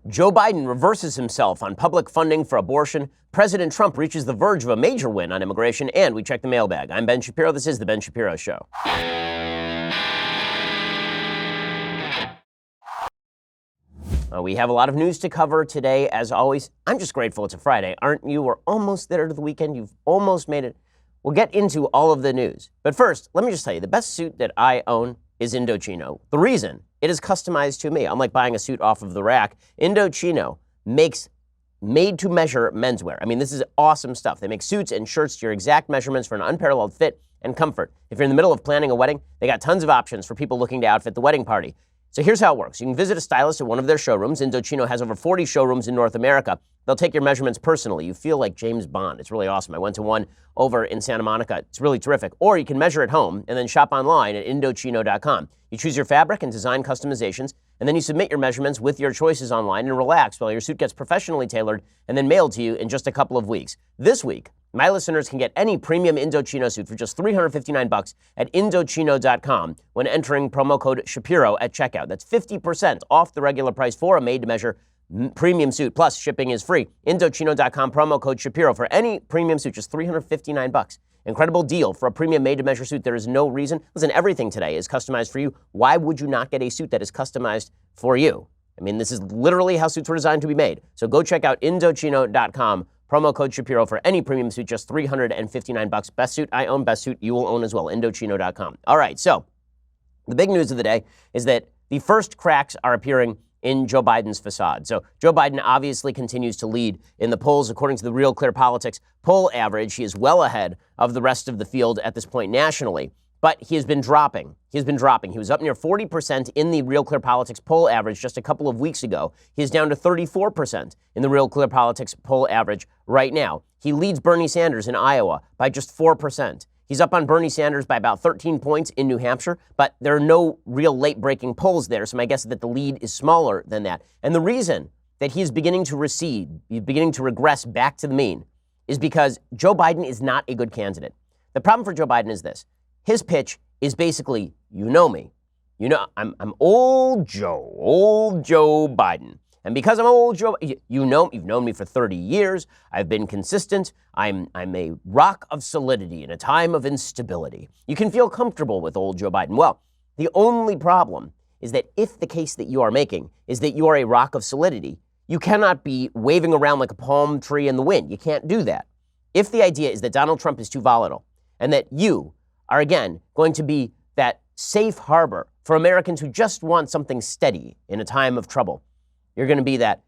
Joe Biden reverses himself on public funding for abortion. President Trump reaches the verge of a major win on immigration. And we check the mailbag. I'm Ben Shapiro. This is The Ben Shapiro Show. We have a lot of news to cover today, as always. I'm just grateful it's a Friday. Aren't you? We're almost there to the weekend. You've almost made it. We'll get into all of the news. But first, let me just tell you, the best suit that I own is Indochino. The reason, it is customized to me. Unlike buying a suit off of the rack, Indochino makes made-to-measure menswear. I mean, this is awesome stuff. They make suits and shirts to your exact measurements for an unparalleled fit and comfort. If you're in the middle of planning a wedding, they got tons of options for people looking to outfit the wedding party. So here's how it works. You can visit a stylist at one of their showrooms. Indochino has over 40 showrooms in North America. They'll take your measurements personally. You feel like James Bond. It's really awesome. I went to one over in Santa Monica. It's really terrific. Or you can measure at home and then shop online at Indochino.com. You choose your fabric and design customizations, and then you submit your measurements with your choices online and relax while your suit gets professionally tailored and then mailed to you in just a couple of weeks. This week, my listeners can get any premium Indochino suit for just $359 at Indochino.com when entering promo code Shapiro at checkout. That's 50% off the regular price for a made-to-measure premium suit. Plus, shipping is free. Indochino.com, promo code Shapiro for any premium suit, just $359. Incredible deal for a premium made-to-measure suit. There is no reason. Listen, everything today is customized for you. Why would you not get a suit that is customized for you? I mean, this is literally how suits were designed to be made. So go check out Indochino.com. Promo code Shapiro for any premium suit, just $359. Best suit I own, best suit you will own as well, Indochino.com. All right, so the big news of the day is that the first cracks are appearing in Joe Biden's facade. So Joe Biden obviously continues to lead in the polls. According to the Real Clear Politics poll average, he is well ahead of the rest of the field at this point nationally. But he has been dropping. He was up near 40% in the Real Clear Politics poll average just a couple of weeks ago. He is down to 34% in the Real Clear Politics poll average right now. He leads Bernie Sanders in Iowa by just 4%. He's up on Bernie Sanders by about 13 points in New Hampshire, but there are no real late-breaking polls there, so my guess is that the lead is smaller than that. And the reason that he is beginning to recede, he's beginning to regress back to the mean, is because Joe Biden is not a good candidate. The problem for Joe Biden is this. His pitch is basically, you know me. You know, I'm old Joe Biden. And because I'm old Joe, you've known me for 30 years. I've been consistent. I'm a rock of solidity in a time of instability. You can feel comfortable with old Joe Biden. Well, the only problem is that if the case that you are making is that you are a rock of solidity, you cannot be waving around like a palm tree in the wind. You can't do that. If the idea is that Donald Trump is too volatile and that you are, again, going to be that safe harbor for Americans who just want something steady in a time of trouble. You're going to be that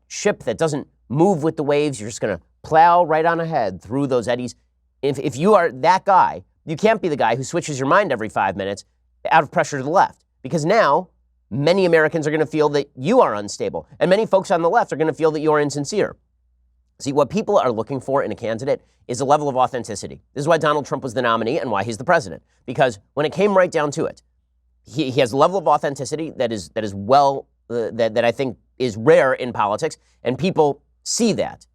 ship that doesn't move with the waves. You're just going to plow right on ahead through those eddies. If you are that guy, you can't be the guy who switches your mind every 5 minutes out of pressure to the left. Because now, many Americans are going to feel that you are unstable. And many folks on the left are going to feel that you are insincere. See, what people are looking for in a candidate is a level of authenticity. This is why Donald Trump was the nominee and why he's the president. Because when it came right down to it, he has a level of authenticity that is I think is rare in politics, and people see that.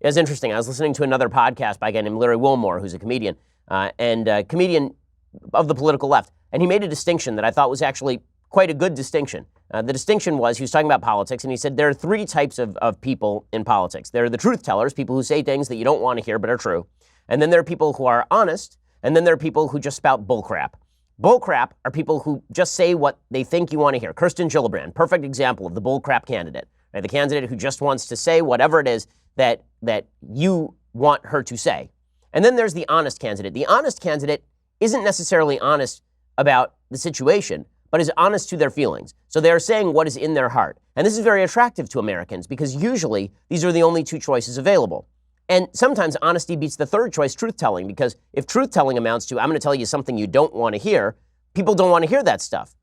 It was interesting. I was listening to another podcast by a guy named Larry Wilmore, who's a comedian, and a comedian of the political left, and he made a distinction that I thought was actually quite a good distinction. The distinction was, he was talking about politics, and he said there are three types of people in politics. There are the truth tellers, people who say things that you don't want to hear but are true. And then there are people who are honest, and then there are people who just spout bullcrap. Bullcrap are people who just say what they think you want to hear. Kirsten Gillibrand, perfect example of the bullcrap candidate. Right? The candidate who just wants to say whatever it is that you want her to say. And then there's the honest candidate. The honest candidate isn't necessarily honest about the situation, but is honest to their feelings. So they are saying what is in their heart. And this is very attractive to Americans because usually these are the only two choices available. And sometimes honesty beats the third choice, truth-telling, because if truth-telling amounts to, I'm going to tell you something you don't want to hear, people don't want to hear that stuff.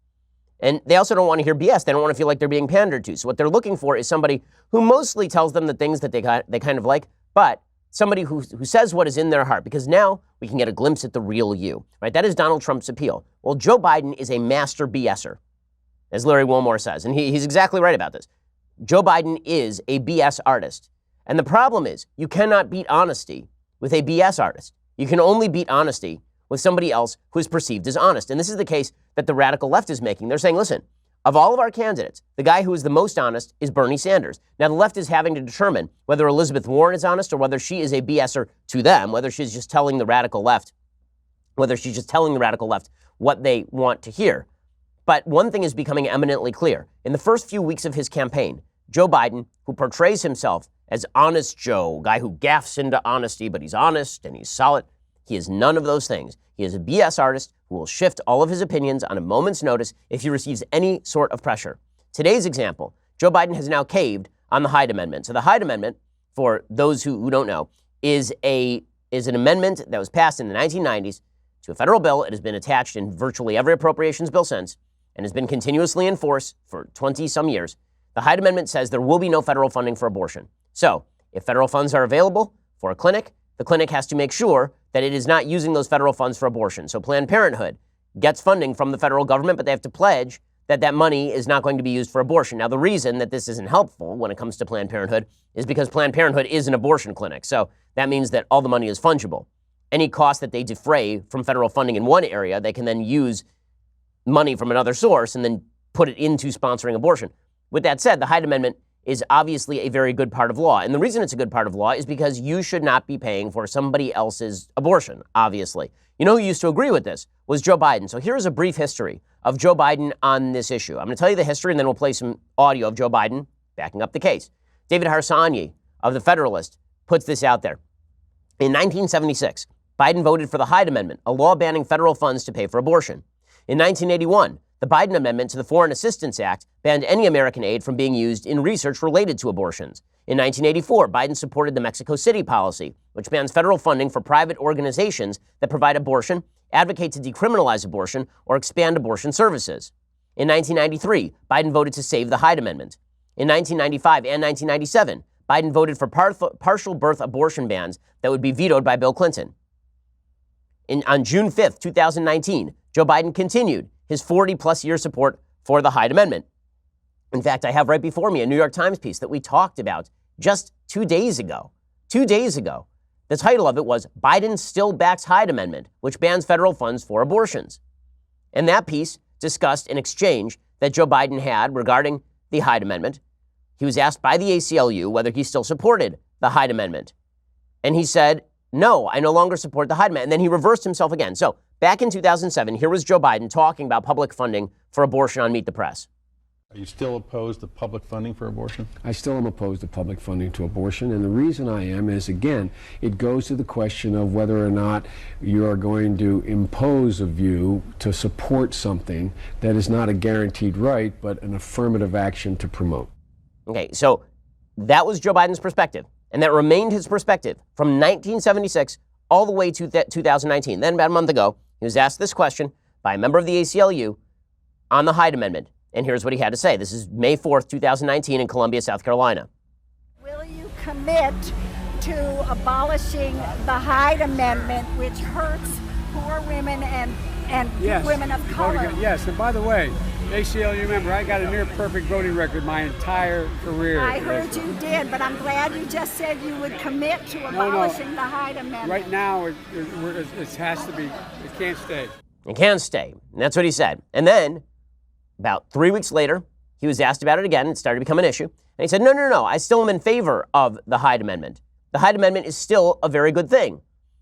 And they also don't want to hear BS. They don't want to feel like they're being pandered to. So what they're looking for is somebody who mostly tells them the things that they kind of like, but somebody who says what is in their heart, because now we can get a glimpse at the real you, right? That is Donald Trump's appeal. Well, Joe Biden is a master BSer, as Larry Wilmore says, and he's exactly right about this. Joe Biden is a BS artist. And the problem is, you cannot beat honesty with a BS artist. You can only beat honesty with somebody else who is perceived as honest. And this is the case that the radical left is making. They're saying, listen, Of all of our candidates, the guy who is the most honest is Bernie Sanders. Now, the left is having to determine whether Elizabeth Warren is honest or whether she is a BSer to them, whether she's just telling the radical left, what they want to hear. But one thing is becoming eminently clear. In the first few weeks of his campaign, Joe Biden, who portrays himself as Honest Joe, guy who gaffes into honesty, but he's honest and he's solid, he is none of those things. He is a BS artist who will shift all of his opinions on a moment's notice if he receives any sort of pressure. Today's example, Joe Biden has now caved on the Hyde Amendment. So the Hyde Amendment, for those who don't know, is an amendment that was passed in the 1990s to a federal bill. It has been attached in virtually every appropriations bill since and has been continuously in force for 20-some years. The Hyde Amendment says there will be no federal funding for abortion. So if federal funds are available for a clinic, the clinic has to make sure that it is not using those federal funds for abortion. So Planned Parenthood gets funding from the federal government, but they have to pledge that that money is not going to be used for abortion. Now, the reason that this isn't helpful when it comes to Planned Parenthood is because Planned Parenthood is an abortion clinic. So that means that all the money is fungible. Any cost that they defray from federal funding in one area, they can then use money from another source and then put it into sponsoring abortion. With that said, the Hyde Amendment is obviously a very good part of law. And the reason it's a good part of law is because you should not be paying for somebody else's abortion, obviously. You know who used to agree with this was Joe Biden. So here is a brief history of Joe Biden on this issue. I'm going to tell you the history, and then we'll play some audio of Joe Biden backing up the case. David Harsanyi of The Federalist puts this out there. In 1976, Biden voted for the Hyde Amendment, a law banning federal funds to pay for abortion. In 1981, the Biden Amendment to the Foreign Assistance Act banned any American aid from being used in research related to abortions. In 1984, Biden supported the Mexico City policy, which bans federal funding for private organizations that provide abortion, advocate to decriminalize abortion, or expand abortion services. In 1993, Biden voted to save the Hyde Amendment. In 1995 and 1997, Biden voted for partial birth abortion bans that would be vetoed by Bill Clinton. On June 5th, 2019, Joe Biden continued his 40-plus year support for the Hyde Amendment. In fact, I have right before me a New York Times piece that we talked about just 2 days ago. 2 days ago. The title of it was Biden Still Backs Hyde Amendment, which bans federal funds for abortions. And that piece discussed an exchange that Joe Biden had regarding the Hyde Amendment. He was asked by the ACLU whether he still supported the Hyde Amendment. And he said, no, I no longer support the Hyde Amendment. And then he reversed himself again. So back in 2007, here was Joe Biden talking about public funding for abortion on Meet the Press. Are you still opposed to public funding for abortion? I still am opposed to public funding to abortion, and the reason I am is, again, it goes to the question of whether or not you are going to impose a view to support something that is not a guaranteed right, but an affirmative action to promote. Okay, so that was Joe Biden's perspective, and that remained his perspective from 1976 all the way to 2019. Then about a month ago, he was asked this question by a member of the ACLU on the Hyde Amendment. And here's what he had to say. This is May 4th, 2019 in Columbia, South Carolina. Will you commit to abolishing the Hyde Amendment, which hurts poor women and Yes. women of color? Yes, and by the way, ACLU member, I got a near perfect voting record my entire career. I heard you did, but I'm glad you just said you would commit to abolishing the Hyde Amendment. Right now, it has to be, it can't stay. It can't stay. And that's what he said. And then, about 3 weeks later, he was asked about it again. It started to become an issue. And he said, no, I still am in favor of the Hyde Amendment. The Hyde Amendment is still a very good thing.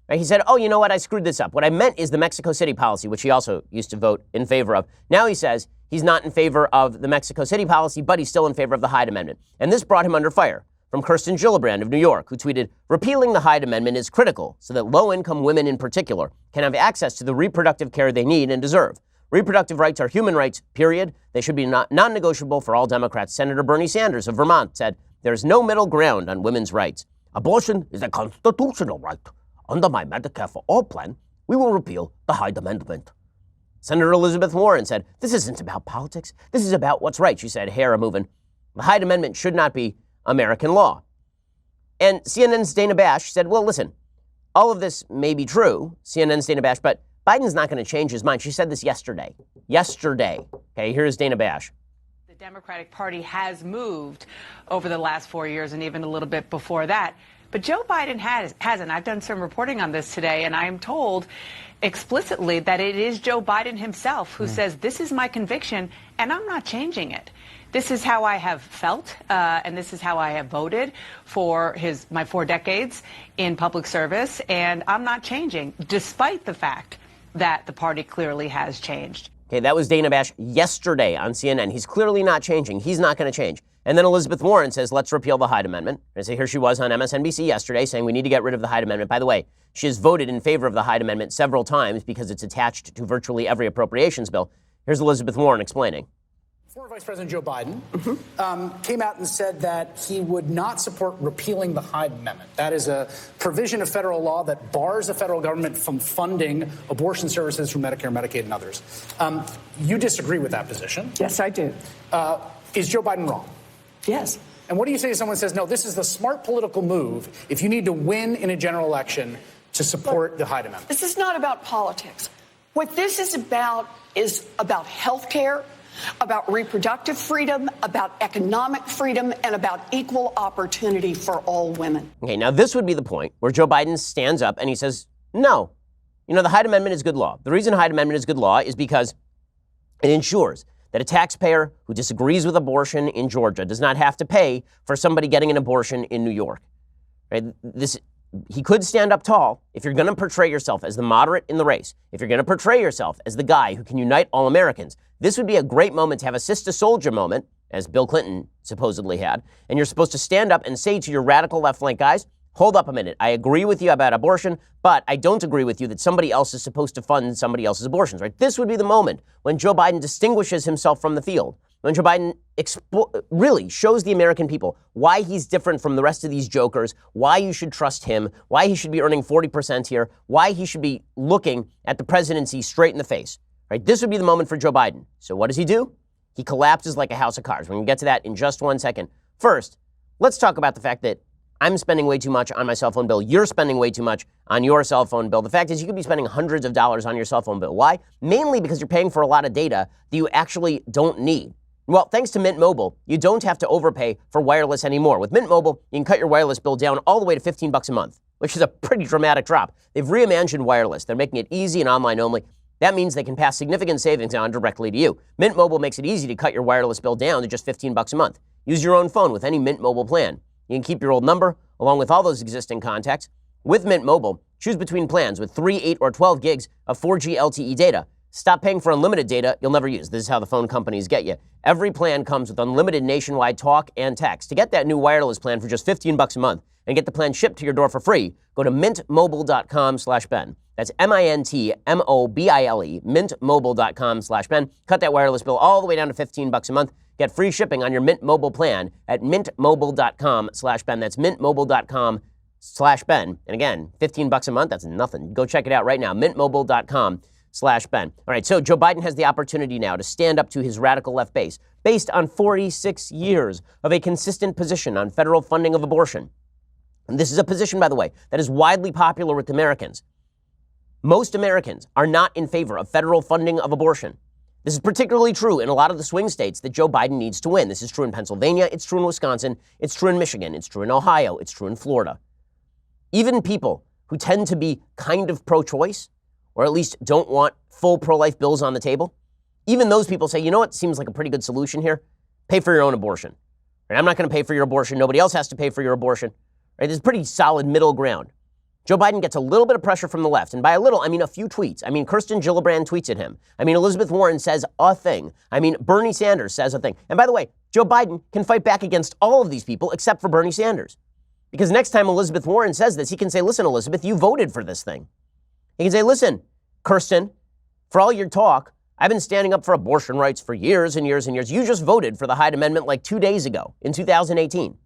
Right? He said, oh, you know what? I screwed this up. What I meant is the Mexico City policy, which he also used to vote in favor of. Now he says he's not in favor of the Mexico City policy, but he's still in favor of the Hyde Amendment. And this brought him under fire from Kirsten Gillibrand of New York, who tweeted, repealing the Hyde Amendment is critical so that low-income women in particular can have access to the reproductive care they need and deserve. Reproductive rights are human rights, period. They should be non-negotiable for all Democrats. Senator Bernie Sanders of Vermont said, there's no middle ground on women's rights. Abortion is a constitutional right. Under my Medicare for All plan, we will repeal the Hyde Amendment. Senator Elizabeth Warren said, this isn't about politics. This is about what's right. She said, hair a-moving. The Hyde Amendment should not be American law. And CNN's Dana Bash said, well, listen, all of this may be true, CNN's Dana Bash, but Biden's not going to change his mind. She said this yesterday. Okay, here's Dana Bash. The Democratic Party has moved over the last 4 years and even a little bit before that. But Joe Biden hasn't. I've done some reporting on this today, and I am told explicitly that it is Joe Biden himself who says, this is my conviction, and I'm not changing it. This is how I have felt, and this is how I have voted for my 4 decades in public service, and I'm not changing, despite the fact that the party clearly has changed. Okay, that was Dana Bash yesterday on CNN. He's clearly not changing. He's not going to change. And then Elizabeth Warren says, let's repeal the Hyde Amendment. And so here she was on MSNBC yesterday saying we need to get rid of the Hyde Amendment. By the way, she has voted in favor of the Hyde Amendment several times because it's attached to virtually every appropriations bill. Here's Elizabeth Warren explaining. Former Vice President Joe Biden came out and said that he would not support repealing the Hyde Amendment. That is a provision of federal law that bars the federal government from funding abortion services through Medicare, Medicaid, and others. You disagree with that position? Yes, I do. Is Joe Biden wrong? Yes. And what do you say to someone who says, no, this is the smart political move if you need to win in a general election to support the Hyde Amendment? This is not about politics. What this is about health care, about reproductive freedom, about economic freedom, and about equal opportunity for all women. Okay, now this would be the point where Joe Biden stands up and he says, no, the Hyde Amendment is good law. The reason Hyde Amendment is good law is because it ensures that a taxpayer who disagrees with abortion in Georgia does not have to pay for somebody getting an abortion in New York. Right? He could stand up tall if you're going to portray yourself as the moderate in the race, if you're going to portray yourself as the guy who can unite all Americans. This would be a great moment to have a sister soldier moment, as Bill Clinton supposedly had, and you're supposed to stand up and say to your radical left flank guys, hold up a minute, I agree with you about abortion, but I don't agree with you that somebody else is supposed to fund somebody else's abortions, right? This would be the moment when Joe Biden distinguishes himself from the field, when Joe Biden really shows the American people why he's different from the rest of these jokers, why you should trust him, why he should be earning 40% here, why he should be looking at the presidency straight in the face, right? This would be the moment for Joe Biden. So what does he do? He collapses like a house of cards. We're going to get to that in just 1 second. First, let's talk about the fact that I'm spending way too much on my cell phone bill. You're spending way too much on your cell phone bill. The fact is you could be spending hundreds of dollars on your cell phone bill. Why? Mainly because you're paying for a lot of data that you actually don't need. Well, thanks to Mint Mobile, you don't have to overpay for wireless anymore. With Mint Mobile, you can cut your wireless bill down all the way to $15 a month, which is a pretty dramatic drop. They've reimagined wireless. They're making it easy and online only. That means they can pass significant savings on directly to you. Mint Mobile makes it easy to cut your wireless bill down to just $15 a month. Use your own phone with any Mint Mobile plan. You can keep your old number along with all those existing contacts. With Mint Mobile, choose between plans with 3, 8, or 12 gigs of 4G LTE data. Stop paying for unlimited data you'll never use. This is how the phone companies get you. Every plan comes with unlimited nationwide talk and text. To get that new wireless plan for just $15 a month and get the plan shipped to your door for free, go to mintmobile.com/Ben. That's MINTMOBILE, mintmobile.com/Ben. Cut that wireless bill all the way down to $15 a month. Get free shipping on your Mint Mobile plan at mintmobile.com/Ben. That's mintmobile.com/Ben. And again, $15 a month, that's nothing. Go check it out right now, mintmobile.com/Ben. All right, so Joe Biden has the opportunity now to stand up to his radical left base based on 46 years of a consistent position on federal funding of abortion. And this is a position, by the way, that is widely popular with Americans. Most Americans are not in favor of federal funding of abortion. This is particularly true in a lot of the swing states that Joe Biden needs to win. This is true in Pennsylvania, it's true in Wisconsin, it's true in Michigan, it's true in Ohio, it's true in Florida. Even people who tend to be kind of pro-choice, or at least don't want full pro-life bills on the table, even those people say, you know what seems like a pretty good solution here? Pay for your own abortion. Right? I'm not going to pay for your abortion. Nobody else has to pay for your abortion. Right? There's pretty solid middle ground. Joe Biden gets a little bit of pressure from the left. And by a little, I mean a few tweets. I mean, Kirsten Gillibrand tweets at him. I mean, Elizabeth Warren says a thing. I mean, Bernie Sanders says a thing. And by the way, Joe Biden can fight back against all of these people except for Bernie Sanders. Because next time Elizabeth Warren says this, he can say, listen, Elizabeth, you voted for this thing. He can say, listen, Kirsten, for all your talk, I've been standing up for abortion rights for years and years and years. You just voted for the Hyde Amendment like 2 days ago in 2018.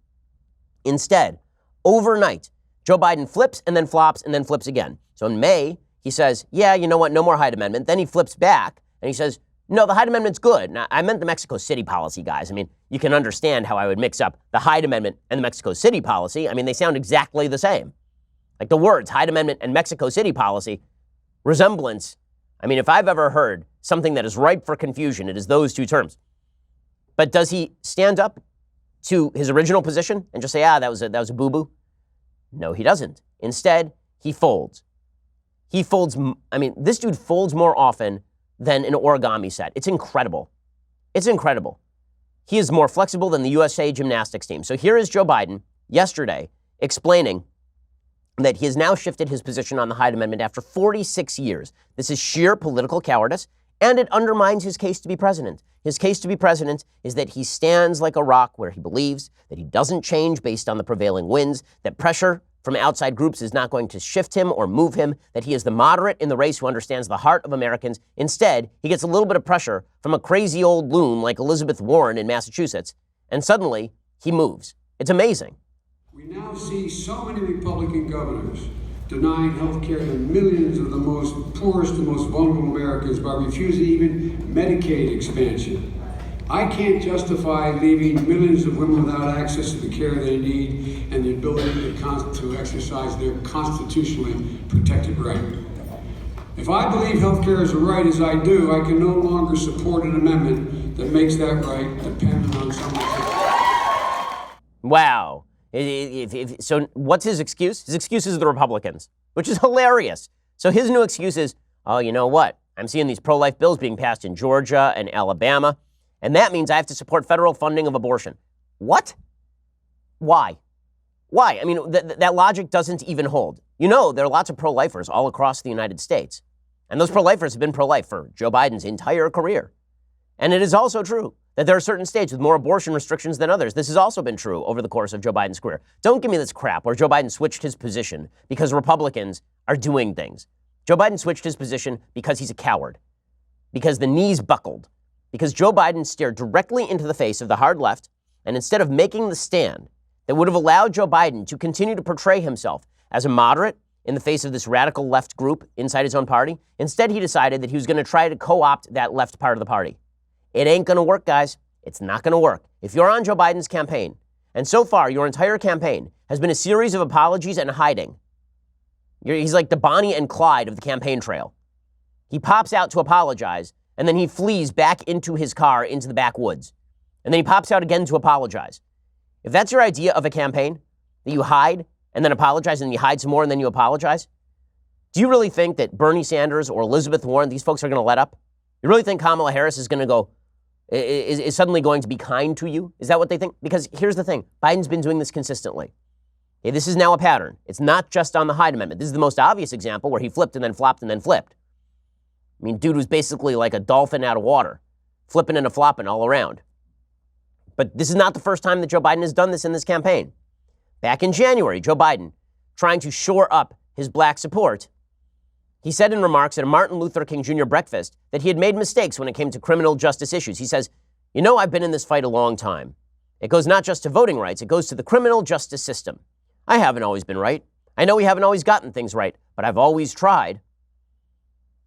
Instead, overnight, Joe Biden flips and then flops and then flips again. So in May, he says, yeah, you know what, no more Hyde Amendment. Then he flips back and he says, no, the Hyde Amendment's good. Now, I meant the Mexico City policy, guys. I mean, you can understand how I would mix up the Hyde Amendment and the Mexico City policy. I mean, they sound exactly the same. Like the words Hyde Amendment and Mexico City policy, resemblance. I mean, if I've ever heard something that is ripe for confusion, it is those two terms. But does he stand up to his original position and just say, that was a boo-boo? No, he doesn't. Instead, he folds. He folds, this dude folds more often than an origami set. It's incredible. It's incredible. He is more flexible than the USA gymnastics team. So here is Joe Biden yesterday explaining that he has now shifted his position on the Hyde Amendment after 46 years. This is sheer political cowardice, and it undermines his case to be president. His case to be president is that he stands like a rock where he believes, that he doesn't change based on the prevailing winds, that pressure from outside groups is not going to shift him or move him, that he is the moderate in the race who understands the heart of Americans. Instead, he gets a little bit of pressure from a crazy old loon like Elizabeth Warren in Massachusetts, and suddenly he moves. It's amazing. We now see so many Republican governors denying health care to millions of the most poorest and most vulnerable Americans by refusing even Medicaid expansion. I can't justify leaving millions of women without access to the care they need and the ability to exercise their constitutionally protected right. If I believe health care is a right as I do, I can no longer support an amendment that makes that right dependent on someone. Wow. So what's his excuse? His excuse is the Republicans, which is hilarious. So his new excuse is, oh, you know what? I'm seeing these pro-life bills being passed in Georgia and Alabama, and that means I have to support federal funding of abortion. What? Why? Why? That logic doesn't even hold. You know, there are lots of pro-lifers all across the United States, and those pro-lifers have been pro-life for Joe Biden's entire career. And it is also true that there are certain states with more abortion restrictions than others. This has also been true over the course of Joe Biden's career. Don't give me this crap where Joe Biden switched his position because Republicans are doing things. Joe Biden switched his position because he's a coward, because the knees buckled, because Joe Biden stared directly into the face of the hard left, and instead of making the stand that would have allowed Joe Biden to continue to portray himself as a moderate in the face of this radical left group inside his own party, instead he decided that he was going to try to co-opt that left part of the party. It ain't going to work, guys. It's not going to work. If you're on Joe Biden's campaign, and so far your entire campaign has been a series of apologies and hiding, he's like the Bonnie and Clyde of the campaign trail. He pops out to apologize, and then he flees back into his car into the backwoods. And then he pops out again to apologize. If that's your idea of a campaign, that you hide and then apologize, and you hide some more and then you apologize, do you really think that Bernie Sanders or Elizabeth Warren, these folks are going to let up? You really think Kamala Harris is going to go, is suddenly going to be kind to you? Is that what they think? Because here's the thing. Biden's been doing this consistently. Okay, this is now a pattern. It's not just on the Hyde Amendment. This is the most obvious example where he flipped and then flopped and then flipped. Dude was basically like a dolphin out of water, flipping and a flopping all around. But this is not the first time that Joe Biden has done this in this campaign. Back in January, Joe Biden, trying to shore up his black support, he said in remarks at a Martin Luther King Jr. breakfast that he had made mistakes when it came to criminal justice issues. He says, you know, I've been in this fight a long time. It goes not just to voting rights, it goes to the criminal justice system. I haven't always been right. I know we haven't always gotten things right, but I've always tried.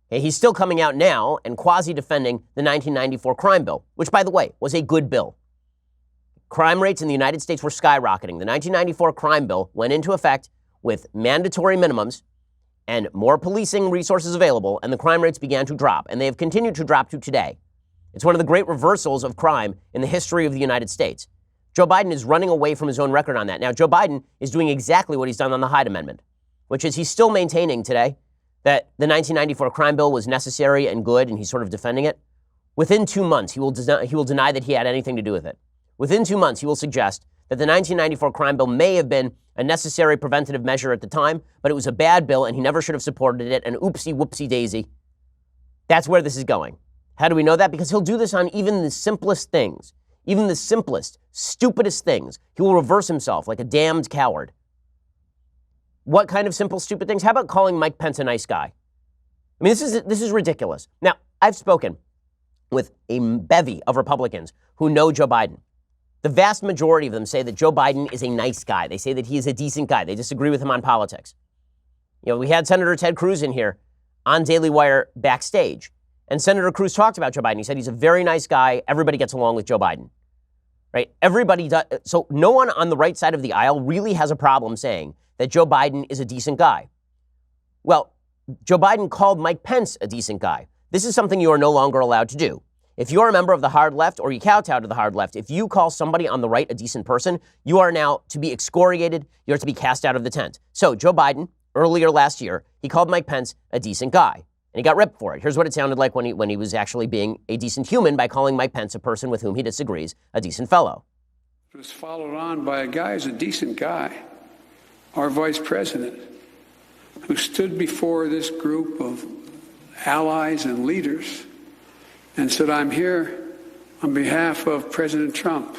He's still coming out now and quasi-defending the 1994 crime bill, which, by the way, was a good bill. Crime rates in the United States were skyrocketing. The 1994 crime bill went into effect with mandatory minimums and more policing resources available, and the crime rates began to drop, and they have continued to drop to today. It's one of the great reversals of crime in the history of the United States. Joe Biden is running away from his own record on that. Now, Joe Biden is doing exactly what he's done on the Hyde Amendment, which is he's still maintaining today that the 1994 crime bill was necessary and good, and he's sort of defending it. Within 2 months, he will deny that he had anything to do with it. Within 2 months, he will suggest that the 1994 crime bill may have been a necessary preventative measure at the time, but it was a bad bill and he never should have supported it, and oopsie whoopsie daisy. That's where this is going. How do we know that? Because he'll do this on even the simplest things, even the simplest, stupidest things. He will reverse himself like a damned coward. What kind of simple, stupid things? How about calling Mike Pence a nice guy? This is ridiculous. Now, I've spoken with a bevy of Republicans who know Joe Biden. The vast majority of them say that Joe Biden is a nice guy. They say that he is a decent guy. They disagree with him on politics. We had Senator Ted Cruz in here on Daily Wire backstage, and Senator Cruz talked about Joe Biden. He said he's a very nice guy. Everybody gets along with Joe Biden, right? Everybody does. So no one on the right side of the aisle really has a problem saying that Joe Biden is a decent guy. Well, Joe Biden called Mike Pence a decent guy. This is something you are no longer allowed to do. If you're a member of the hard left or you kowtow to the hard left, if you call somebody on the right a decent person, you are now to be excoriated. You're to be cast out of the tent. So Joe Biden, earlier last year, he called Mike Pence a decent guy, and he got ripped for it. Here's what it sounded like when he was actually being a decent human by calling Mike Pence, a person with whom he disagrees, a decent fellow. It was followed on by a guy who's a decent guy, our vice president, who stood before this group of allies and leaders and said, "I'm here on behalf of President Trump."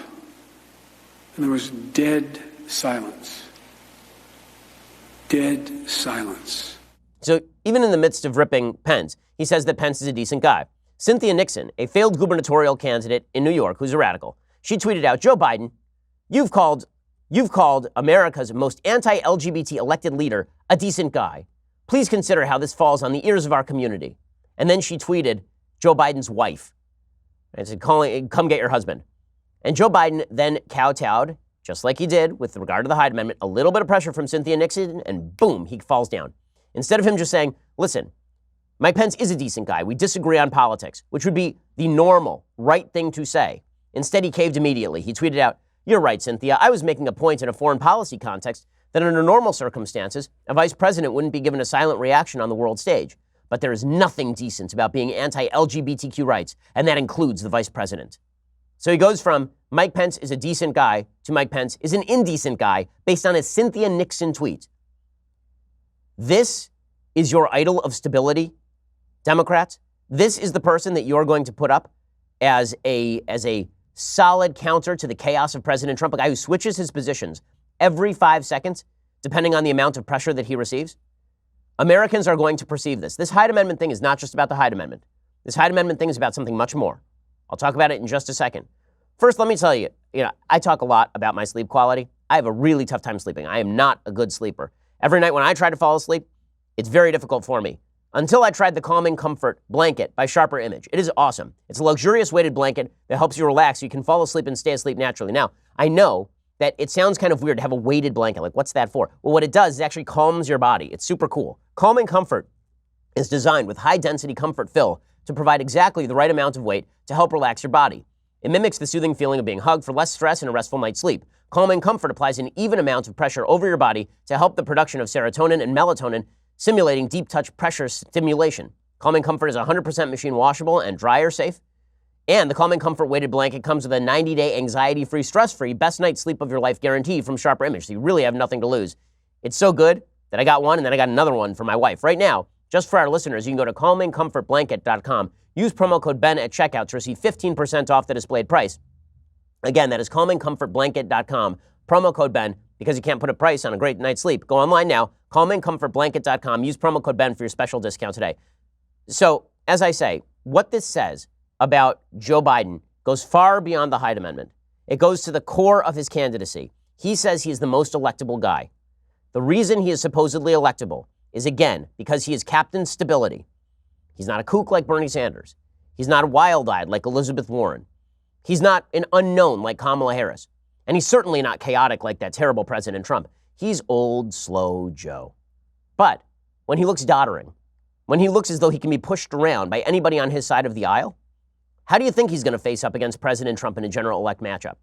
And there was dead silence. Dead silence. So even in the midst of ripping Pence, he says that Pence is a decent guy. Cynthia Nixon, a failed gubernatorial candidate in New York who's a radical, she tweeted out, "Joe Biden, you've called America's most anti-LGBT elected leader a decent guy. Please consider how this falls on the ears of our community." And then she tweeted Joe Biden's wife and said, "Come get your husband." And Joe Biden then kowtowed, just like he did with regard to the Hyde Amendment, a little bit of pressure from Cynthia Nixon, and boom, he falls down. Instead of him just saying, "Listen, Mike Pence is a decent guy. We disagree on politics," which would be the normal, right thing to say. Instead, he caved immediately. He tweeted out, "You're right, Cynthia. I was making a point in a foreign policy context that under normal circumstances, a vice president wouldn't be given a silent reaction on the world stage. But there is nothing decent about being anti-LGBTQ rights, and that includes the vice president." So he goes from Mike Pence is a decent guy to Mike Pence is an indecent guy based on a Cynthia Nixon tweet. This is your idol of stability, Democrats. This is the person that you're going to put up as a solid counter to the chaos of President Trump, a guy who switches his positions every 5 seconds, depending on the amount of pressure that he receives. Americans are going to perceive this. This Hyde Amendment thing is not just about the Hyde Amendment. This Hyde Amendment thing is about something much more. I'll talk about it in just a second. First, let me tell you, I talk a lot about my sleep quality. I have a really tough time sleeping. I am not a good sleeper. Every night when I try to fall asleep, it's very difficult for me. Until I tried the Calming Comfort blanket by Sharper Image. It is awesome. It's a luxurious weighted blanket that helps you relax so you can fall asleep and stay asleep naturally. Now, I know that it sounds kind of weird to have a weighted blanket. Like, what's that for? Well, what it does is actually calms your body. It's super cool. Calming Comfort is designed with high-density comfort fill to provide exactly the right amount of weight to help relax your body. It mimics the soothing feeling of being hugged for less stress and a restful night's sleep. Calming Comfort applies an even amount of pressure over your body to help the production of serotonin and melatonin, simulating deep touch pressure stimulation. Calming Comfort is 100% machine washable and dryer safe. And the Calming Comfort weighted blanket comes with a 90-day anxiety-free, stress-free, best night's sleep of your life guarantee from Sharper Image. So you really have nothing to lose. It's so good that I got one and then I got another one for my wife. Right now, just for our listeners, you can go to calmingcomfortblanket.com. Use promo code Ben at checkout to receive 15% off the displayed price. Again, that is calmingcomfortblanket.com. Promo code Ben, because you can't put a price on a great night's sleep. Go online now, calmingcomfortblanket.com. Use promo code Ben for your special discount today. So, as I say, what this says about Joe Biden goes far beyond the Hyde Amendment. It goes to the core of his candidacy. He says he is the most electable guy. The reason he is supposedly electable is, again, because he is Captain Stability. He's not a kook like Bernie Sanders. He's not wild-eyed like Elizabeth Warren. He's not an unknown like Kamala Harris. And he's certainly not chaotic like that terrible President Trump. He's old, slow Joe. But when he looks doddering, when he looks as though he can be pushed around by anybody on his side of the aisle, how do you think he's going to face up against President Trump in a general-elect matchup?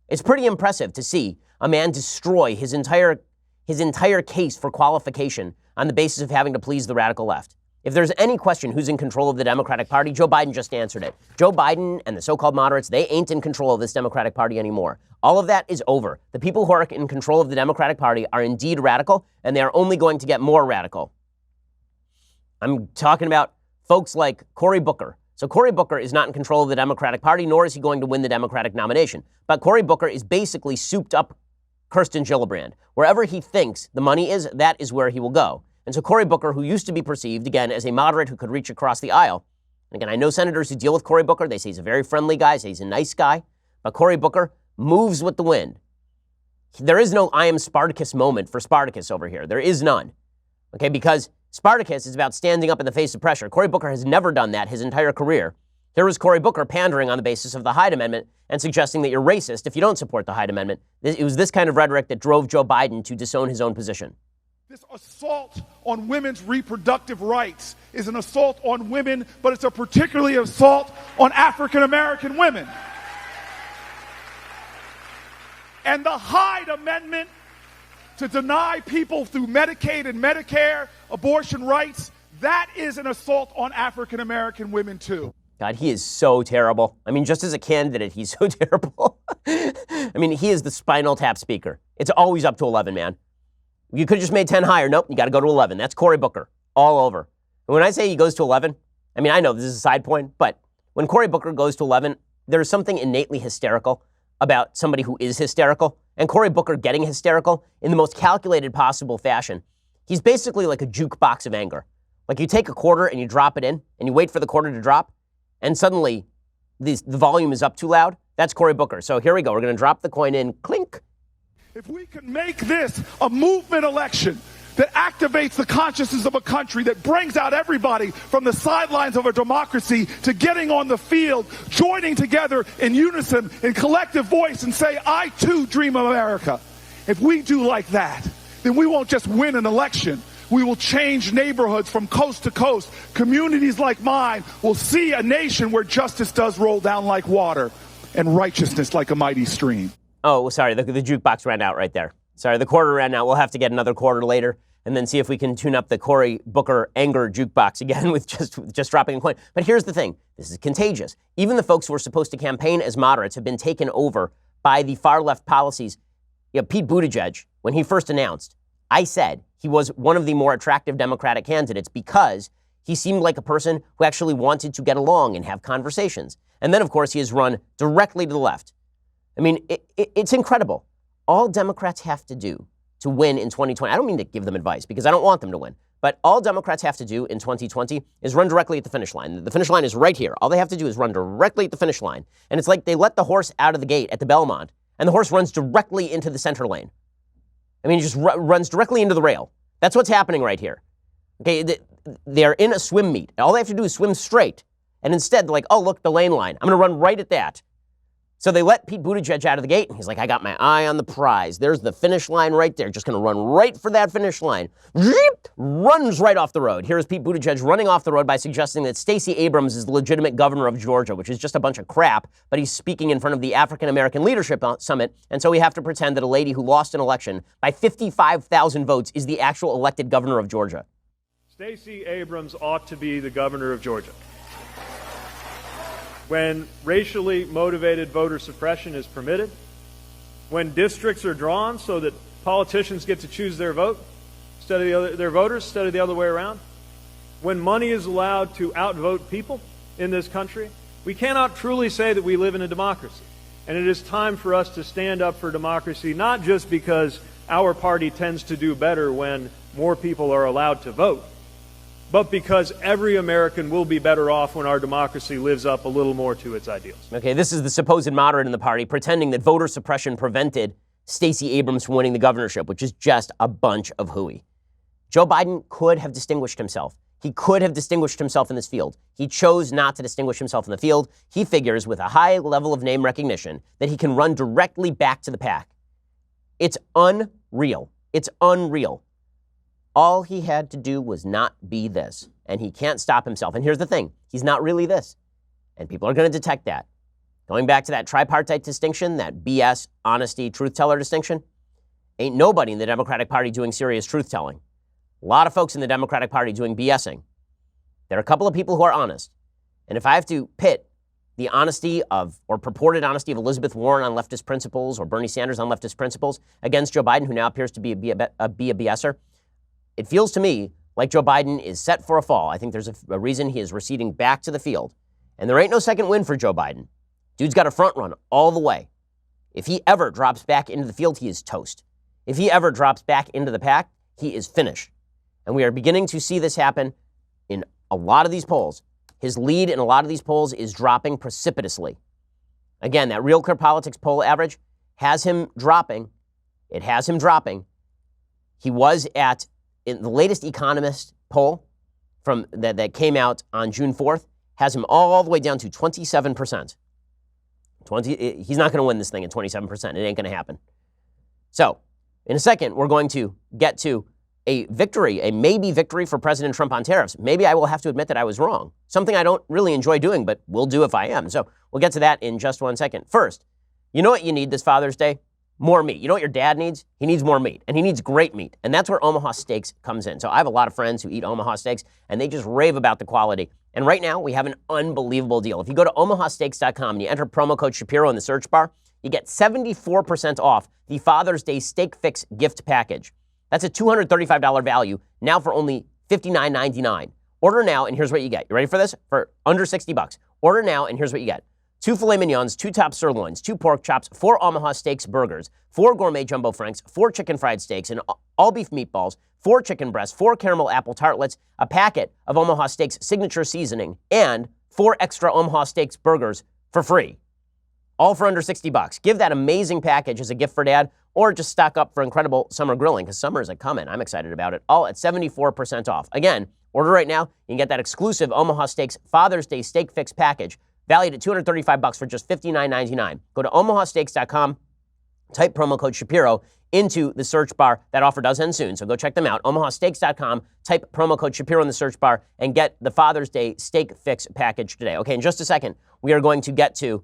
It's pretty impressive to see a man destroy his entire case for qualification on the basis of having to please the radical left. If there's any question who's in control of the Democratic Party, Joe Biden just answered it. Joe Biden and the so-called moderates, they ain't in control of this Democratic Party anymore. All of that is over. The people who are in control of the Democratic Party are indeed radical, and they are only going to get more radical. I'm talking about folks like Cory Booker. So Cory Booker is not in control of the Democratic Party, nor is he going to win the Democratic nomination. But Cory Booker is basically souped up Kirsten Gillibrand. Wherever he thinks the money is, that is where he will go. And so Cory Booker, who used to be perceived, again, as a moderate who could reach across the aisle. And again, I know senators who deal with Cory Booker. They say he's a very friendly guy, say he's a nice guy. But Cory Booker moves with the wind. There is no I am Spartacus moment for Spartacus over here. There is none. Okay, because Spartacus is about standing up in the face of pressure. Cory Booker has never done that his entire career. Here was Cory Booker pandering on the basis of the Hyde Amendment and suggesting that you're racist if you don't support the Hyde Amendment. It was this kind of rhetoric that drove Joe Biden to disown his own position. This assault on women's reproductive rights is an assault on women, but it's a particularly assault on African American women. And the Hyde Amendment to deny people through Medicaid and Medicare abortion rights, that is an assault on African American women too. God, he is so terrible. I mean, just as a candidate, he's so terrible. I mean, he is the Spinal Tap speaker. It's always up to 11, man. You could have just made 10 higher. Nope, you got to go to 11. That's Cory Booker all over. And when I say he goes to 11, I mean, I know this is a side point, but when Cory Booker goes to 11, there's something innately hysterical about somebody who is hysterical. And Cory Booker getting hysterical in the most calculated possible fashion. He's basically like a jukebox of anger. Like you take a quarter and you drop it in and you wait for the quarter to drop and suddenly the volume is up too loud. That's Cory Booker. So here we go. We're going to drop the coin in. Clink. If we can make this a movement election that activates the consciousness of a country, that brings out everybody from the sidelines of a democracy to getting on the field, joining together in unison, in collective voice, and say, I too dream of America. If we do like that, then we won't just win an election. We will change neighborhoods from coast to coast. Communities like mine will see a nation where justice does roll down like water and righteousness like a mighty stream. Oh, sorry, the jukebox ran out right there. Sorry, the quarter ran out. We'll have to get another quarter later and then see if we can tune up the Cory Booker anger jukebox again with just dropping a coin. But here's the thing. This is contagious. Even the folks who are supposed to campaign as moderates have been taken over by the far-left policies. You know, Pete Buttigieg, when he first announced, I said he was one of the more attractive Democratic candidates because he seemed like a person who actually wanted to get along and have conversations. And then, of course, he has run directly to the left. I mean, it's incredible. All Democrats have to do to win in 2020, I don't mean to give them advice because I don't want them to win, but all Democrats have to do in 2020 is run directly at the finish line. The finish line is right here. All they have to do is run directly at the finish line. And it's like they let the horse out of the gate at the Belmont, and the horse runs directly into the center lane. I mean, he just runs directly into the rail. That's what's happening right here. Okay, they're in a swim meet. All they have to do is swim straight. And instead, they're like, oh, look, the lane line. I'm going to run right at that. So they let Pete Buttigieg out of the gate, and he's like, I got my eye on the prize. There's the finish line right there. Just going to run right for that finish line. Runs right off the road. Here's Pete Buttigieg running off the road by suggesting that Stacey Abrams is the legitimate governor of Georgia, which is just a bunch of crap, but he's speaking in front of the African American Leadership Summit, and so we have to pretend that a lady who lost an election by 55,000 votes is the actual elected governor of Georgia. Stacey Abrams ought to be the governor of Georgia. When racially motivated voter suppression is permitted, when districts are drawn so that politicians get to choose their vote instead of their voters instead of the other way around, when money is allowed to outvote people in this country, we cannot truly say that we live in a democracy. And it is time for us to stand up for democracy, not just because our party tends to do better when more people are allowed to vote, but because every American will be better off when our democracy lives up a little more to its ideals. Okay, this is the supposed moderate in the party pretending that voter suppression prevented Stacey Abrams from winning the governorship, which is just a bunch of hooey. Joe Biden could have distinguished himself. He could have distinguished himself in this field. He chose not to distinguish himself in the field. He figures with a high level of name recognition that he can run directly back to the pack. It's unreal. It's unreal. All he had to do was not be this, and he can't stop himself. And here's the thing. He's not really this, and people are going to detect that. Going back to that tripartite distinction, that BS, honesty, truth-teller distinction, ain't nobody in the Democratic Party doing serious truth-telling. A lot of folks in the Democratic Party doing BSing. There are a couple of people who are honest, and if I have to pit the honesty of, or purported honesty of Elizabeth Warren on leftist principles or Bernie Sanders on leftist principles against Joe Biden, who now appears to be a BSer, it feels to me like Joe Biden is set for a fall. I think there's a reason he is receding back to the field. And there ain't no second win for Joe Biden. Dude's got a front run all the way. If he ever drops back into the field, he is toast. If he ever drops back into the pack, he is finished. And we are beginning to see this happen in a lot of these polls. His lead in a lot of these polls is dropping precipitously. Again, that Real Clear Politics poll average has him dropping. It has him dropping. He was at, in the latest Economist poll from that came out on June 4th, has him all the way down to 27%. He's not going to win this thing at 27%. It ain't going to happen. So, in a second, we're going to get to a victory, a maybe victory for President Trump on tariffs. Maybe I will have to admit that I was wrong. Something I don't really enjoy doing, but will do if I am. So we'll get to that in just 1 second. First, you know what you need this Father's Day? More meat. You know what your dad needs? He needs more meat, and he needs great meat. And that's where Omaha Steaks comes in. So I have a lot of friends who eat Omaha Steaks, and they just rave about the quality. And right now, we have an unbelievable deal. If you go to omahasteaks.com and you enter promo code Shapiro in the search bar, you get 74% off the Father's Day Steak Fix gift package. That's a $235 value, now for only $59.99. Order now, and here's what you get. You ready for this? For under $60. Order now, and here's what you get. 2 filet mignons, 2 top sirloins, 2 pork chops, 4 Omaha Steaks burgers, 4 gourmet jumbo franks, 4 chicken fried steaks, and all beef meatballs, 4 chicken breasts, 4 caramel apple tartlets, a packet of Omaha Steaks signature seasoning, and 4 extra Omaha Steaks burgers for free. All for under $60. Give that amazing package as a gift for dad, or just stock up for incredible summer grilling, because summer is coming. I'm excited about it. All at 74% off. Again, order right now. You can get that exclusive Omaha Steaks Father's Day Steak Fix package, valued at $235 for just $59.99. Go to omahasteaks.com, type promo code Shapiro into the search bar. That offer does end soon, so go check them out. omahasteaks.com, type promo code Shapiro in the search bar, and get the Father's Day Steak Fix package today. Okay, in just a second, we are going to get to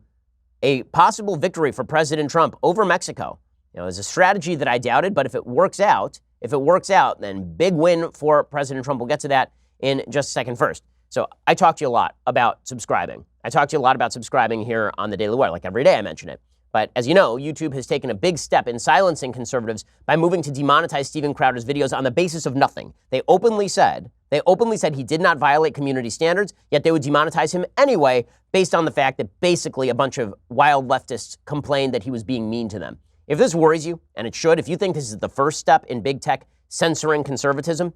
a possible victory for President Trump over Mexico. You know, it's a strategy that I doubted, but if it works out, then big win for President Trump. We'll get to that in just a second. First, so I talked to you a lot about subscribing. I talked to you a lot about subscribing here on the Daily Wire. Like every day I mention it. But as you know, YouTube has taken a big step in silencing conservatives by moving to demonetize Steven Crowder's videos on the basis of nothing. They openly said he did not violate community standards, yet they would demonetize him anyway based on the fact that basically a bunch of wild leftists complained that he was being mean to them. If this worries you, and it should, if you think this is the first step in big tech censoring conservatism,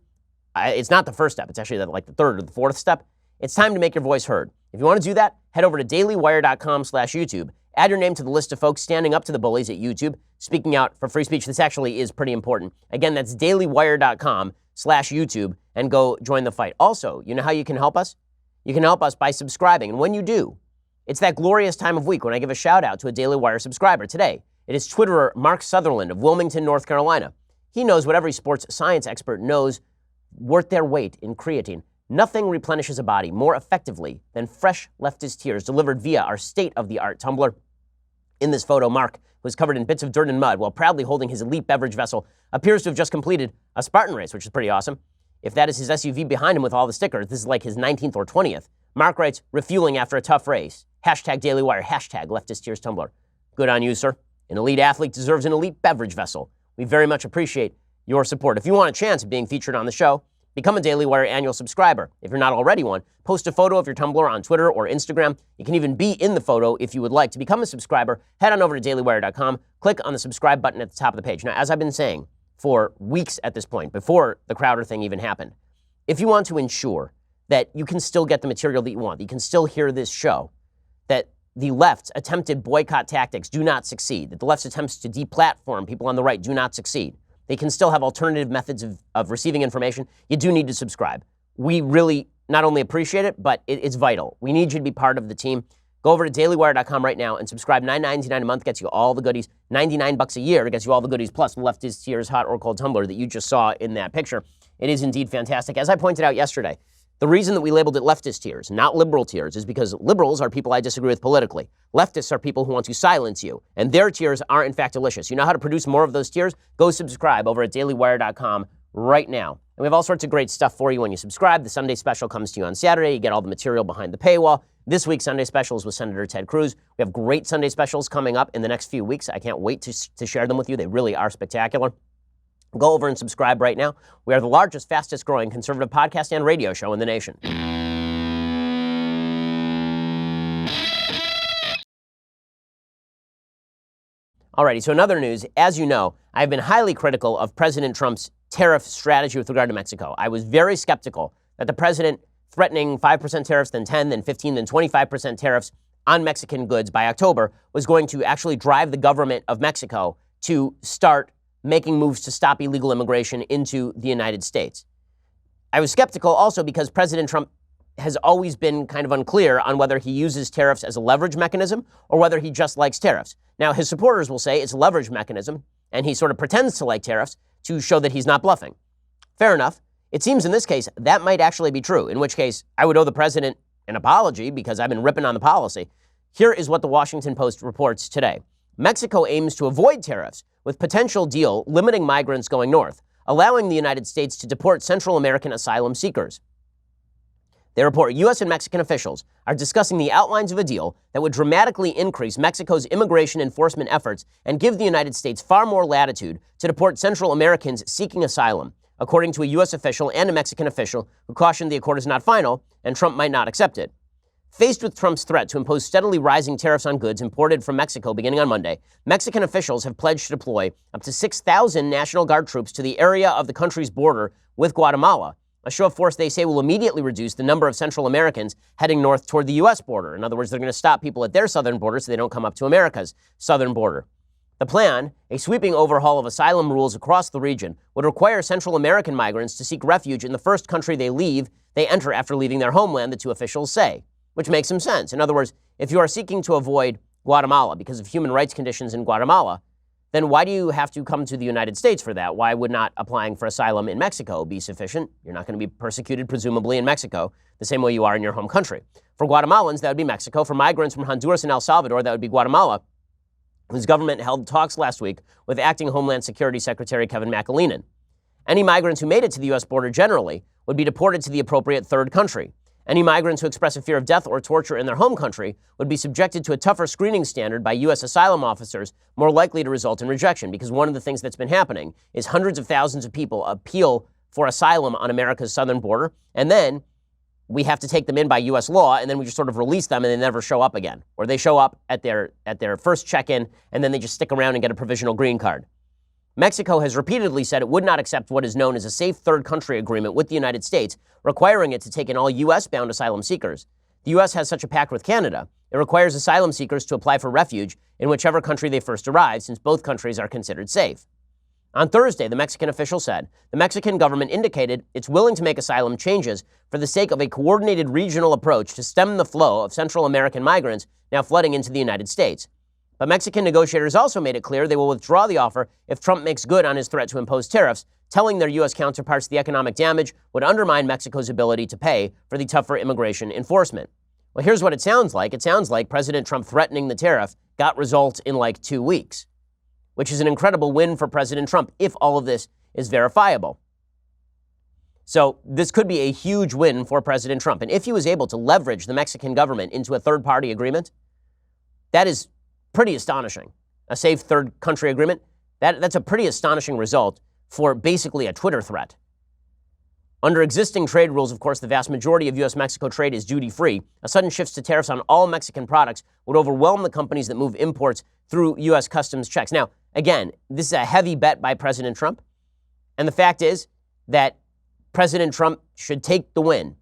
it's not the first step. It's actually like the third or the fourth step. It's time to make your voice heard. If you want to do that, head over to dailywire.com/YouTube. Add your name to the list of folks standing up to the bullies at YouTube, speaking out for free speech. This actually is pretty important. Again, that's dailywire.com/YouTube, and go join the fight. Also, you know how you can help us? You can help us by subscribing. And when you do, it's that glorious time of week when I give a shout out to a Daily Wire subscriber. Today, it is Twitterer Mark Sutherland of Wilmington, North Carolina. He knows what every sports science expert knows worth their weight in creatine. Nothing replenishes a body more effectively than fresh leftist tears delivered via our state-of-the-art tumbler. In this photo, Mark, who is covered in bits of dirt and mud while proudly holding his elite beverage vessel, appears to have just completed a Spartan race, which is pretty awesome. If that is his SUV behind him with all the stickers, this is like his 19th or 20th. Mark writes, refueling after a tough race. Hashtag Daily Wire, hashtag leftist tears tumbler. Good on you, sir. An elite athlete deserves an elite beverage vessel. We very much appreciate your support. If you want a chance of being featured on the show, become a Daily Wire annual subscriber. If you're not already one, post a photo of your Tumbler on Twitter or Instagram. You can even be in the photo if you would like. To become a subscriber, head on over to dailywire.com, click on the subscribe button at the top of the page. Now, as I've been saying for weeks at this point, before the Crowder thing even happened, if you want to ensure that you can still get the material that you want, that you can still hear this show, that the left's attempted boycott tactics do not succeed, that the left's attempts to deplatform people on the right do not succeed, they can still have alternative methods of receiving information, you do need to subscribe. We really not only appreciate it, but it's vital. We need you to be part of the team. Go over to dailywire.com right now and subscribe. $9.99 a month gets you all the goodies. $99 a year gets you all the goodies, plus Leftist Tears Hot or Cold Tumbler that you just saw in that picture. It is indeed fantastic. As I pointed out yesterday, the reason that we labeled it leftist tears, not liberal tears, is because liberals are people I disagree with politically. Leftists are people who want to silence you, and their tears are in fact delicious. You know how to produce more of those tears? Go subscribe over at dailywire.com right now. And we have all sorts of great stuff for you when you subscribe. The Sunday special comes to you on Saturday. You get all the material behind the paywall. This week's Sunday special is with Senator Ted Cruz. We have great Sunday specials coming up in the next few weeks. I can't wait to share them with you. They really are spectacular. Go over and subscribe right now. We are the largest, fastest growing conservative podcast and radio show in the nation. Alrighty, so in other news, as you know, I've been highly critical of President Trump's tariff strategy with regard to Mexico. I was very skeptical that the president threatening 5% tariffs, then 10, then 15, then 25% tariffs on Mexican goods by October was going to actually drive the government of Mexico to start making moves to stop illegal immigration into the United States. I was skeptical also because President Trump has always been kind of unclear on whether he uses tariffs as a leverage mechanism or whether he just likes tariffs. Now, his supporters will say it's a leverage mechanism, and he sort of pretends to like tariffs to show that he's not bluffing. Fair enough. It seems in this case that might actually be true, in which case I would owe the president an apology because I've been ripping on the policy. Here is what the Washington Post reports today. Mexico aims to avoid tariffs with potential deal limiting migrants going north, allowing the United States to deport Central American asylum seekers. They report U.S. and Mexican officials are discussing the outlines of a deal that would dramatically increase Mexico's immigration enforcement efforts and give the United States far more latitude to deport Central Americans seeking asylum, according to a U.S. official and a Mexican official who cautioned the accord is not final and Trump might not accept it. Faced with Trump's threat to impose steadily rising tariffs on goods imported from Mexico beginning on Monday, Mexican officials have pledged to deploy up to 6,000 National Guard troops to the area of the country's border with Guatemala, a show of force they say will immediately reduce the number of Central Americans heading north toward the U.S. border. In other words, they're going to stop people at their southern border so they don't come up to America's southern border. The plan, a sweeping overhaul of asylum rules across the region, would require Central American migrants to seek refuge in the first country they enter after leaving their homeland, the two officials say, which makes some sense. In other words, if you are seeking to avoid Guatemala because of human rights conditions in Guatemala, then why do you have to come to the United States for that? Why would not applying for asylum in Mexico be sufficient? You're not going to be persecuted, presumably, in Mexico the same way you are in your home country. For Guatemalans, that would be Mexico. For migrants from Honduras and El Salvador, that would be Guatemala, whose government held talks last week with acting Homeland Security Secretary Kevin McAleenan. Any migrants who made it to the U.S. border generally would be deported to the appropriate third country. Any migrants who express a fear of death or torture in their home country would be subjected to a tougher screening standard by U.S. asylum officers, more likely to result in rejection, because one of the things that's been happening is hundreds of thousands of people appeal for asylum on America's southern border, and then we have to take them in by U.S. law, and then we just sort of release them and they never show up again. Or they show up at their first check-in, and then they just stick around and get a provisional green card. Mexico has repeatedly said it would not accept what is known as a safe third country agreement with the United States, requiring it to take in all U.S.-bound asylum seekers. The U.S. has such a pact with Canada. It requires asylum seekers to apply for refuge in whichever country they first arrive, since both countries are considered safe. On Thursday, the Mexican official said the Mexican government indicated it's willing to make asylum changes for the sake of a coordinated regional approach to stem the flow of Central American migrants now flooding into the United States. But Mexican negotiators also made it clear they will withdraw the offer if Trump makes good on his threat to impose tariffs, telling their U.S. counterparts the economic damage would undermine Mexico's ability to pay for the tougher immigration enforcement. Well, here's what it sounds like. It sounds like President Trump threatening the tariff got results in like 2 weeks, which is an incredible win for President Trump if all of this is verifiable. So this could be a huge win for President Trump. And if he was able to leverage the Mexican government into a third-party agreement, that is pretty astonishing. A safe third country agreement, that's a pretty astonishing result for basically a Twitter threat. Under existing trade rules, of course, the vast majority of U.S.-Mexico trade is duty-free. A sudden shift to tariffs on all Mexican products would overwhelm the companies that move imports through U.S. customs checks. Now, again, this is a heavy bet by President Trump. And the fact is that President Trump should take the win.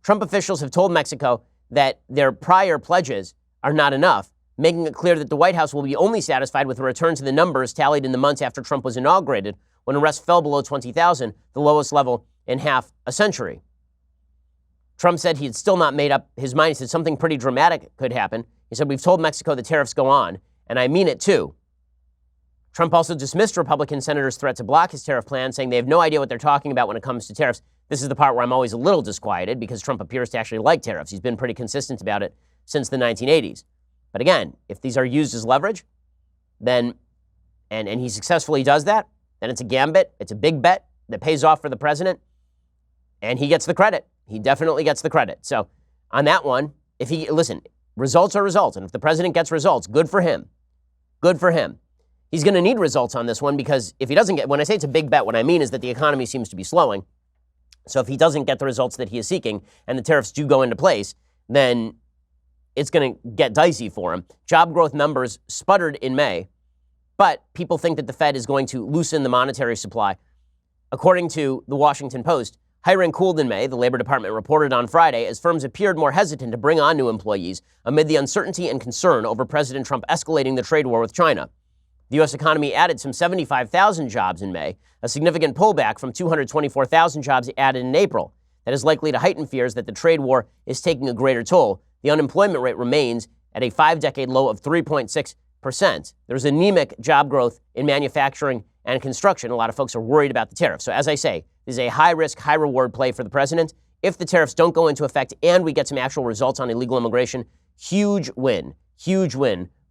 Trump officials have told Mexico that their prior pledges are not enough, making it clear that the White House will be only satisfied with a return to the numbers tallied in the months after Trump was inaugurated, when arrests fell below 20,000, the lowest level in half a century. Trump said he had still not made up his mind. He said something pretty dramatic could happen. He said, we've told Mexico the tariffs go on, and I mean it too. Trump also dismissed Republican senators' threat to block his tariff plan, saying they have no idea what they're talking about when it comes to tariffs. This is the part where I'm always a little disquieted because Trump appears to actually like tariffs. He's been pretty consistent about it since the 1980s. But again, if these are used as leverage, then, and he successfully does that, then it's a gambit. It's a big bet that pays off for the president, and he gets the credit. He definitely gets the credit. So on that one, results are results. And if the president gets results, good for him. Good for him. He's going to need results on this one because if he doesn't get, when I say it's a big bet, what I mean is that the economy seems to be slowing. So if he doesn't get the results that he is seeking and the tariffs do go into place, then it's going to get dicey for him. Job growth numbers sputtered in May, but people think that the Fed is going to loosen the monetary supply. According to the Washington Post, hiring cooled in May, the Labor Department reported on Friday, as firms appeared more hesitant to bring on new employees amid the uncertainty and concern over President Trump escalating the trade war with China. The U.S. economy added some 75,000 jobs in May, a significant pullback from 224,000 jobs added in April. That is likely to heighten fears that the trade war is taking a greater toll. The unemployment rate remains at a 5-decade low of 3.6%. There's anemic job growth in manufacturing and construction, a lot of folks are worried about the tariff. So as I say, this is a high-risk, high-reward play for the president. If the tariffs don't go into effect and we get some actual results on illegal immigration, huge win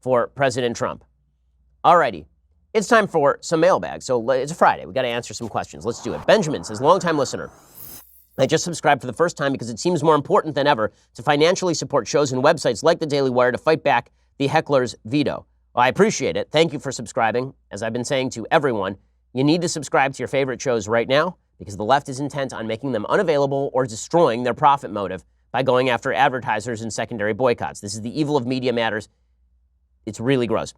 for President Trump. Alrighty, it's time for some mailbag. So it's a Friday. We got to answer some questions. Let's do it. Benjamin says, longtime listener, I just subscribed for the first time because it seems more important than ever to financially support shows and websites like the Daily Wire to fight back the heckler's veto. Well, I appreciate it. Thank you for subscribing. As I've been saying to everyone, you need to subscribe to your favorite shows right now because the left is intent on making them unavailable or destroying their profit motive by going after advertisers and secondary boycotts. This is the evil of Media Matters. It's really gross.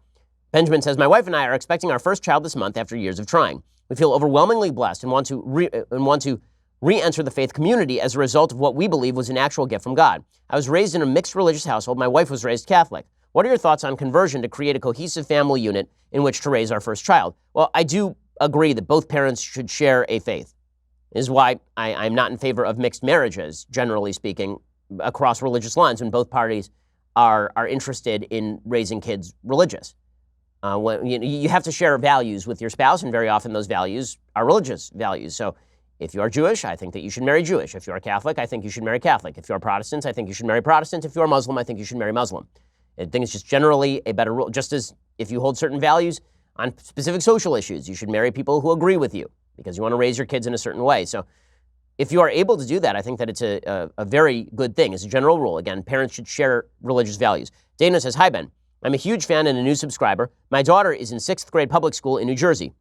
Benjamin says, my wife and I are expecting our first child this month after years of trying. We feel overwhelmingly blessed and want to re-enter the faith community as a result of what we believe was an actual gift from God. I was raised in a mixed religious household. My wife was raised Catholic. What are your thoughts on conversion to create a cohesive family unit in which to raise our first child? Well, I do agree that both parents should share a faith. This is why I'm not in favor of mixed marriages, generally speaking, across religious lines when both parties are interested in raising kids religious. You have to share values with your spouse, and very often those values are religious values. So if you are Jewish, I think that you should marry Jewish. If you are Catholic, I think you should marry Catholic. If you are Protestant, I think you should marry Protestant. If you are Muslim, I think you should marry Muslim. I think it's just generally a better rule. Just as if you hold certain values on specific social issues, you should marry people who agree with you because you want to raise your kids in a certain way. So if you are able to do that, I think that it's a very good thing. As a general rule, again, parents should share religious values. Dana says, hi, Ben. I'm a huge fan and a new subscriber. My daughter is in 6th grade public school in New Jersey.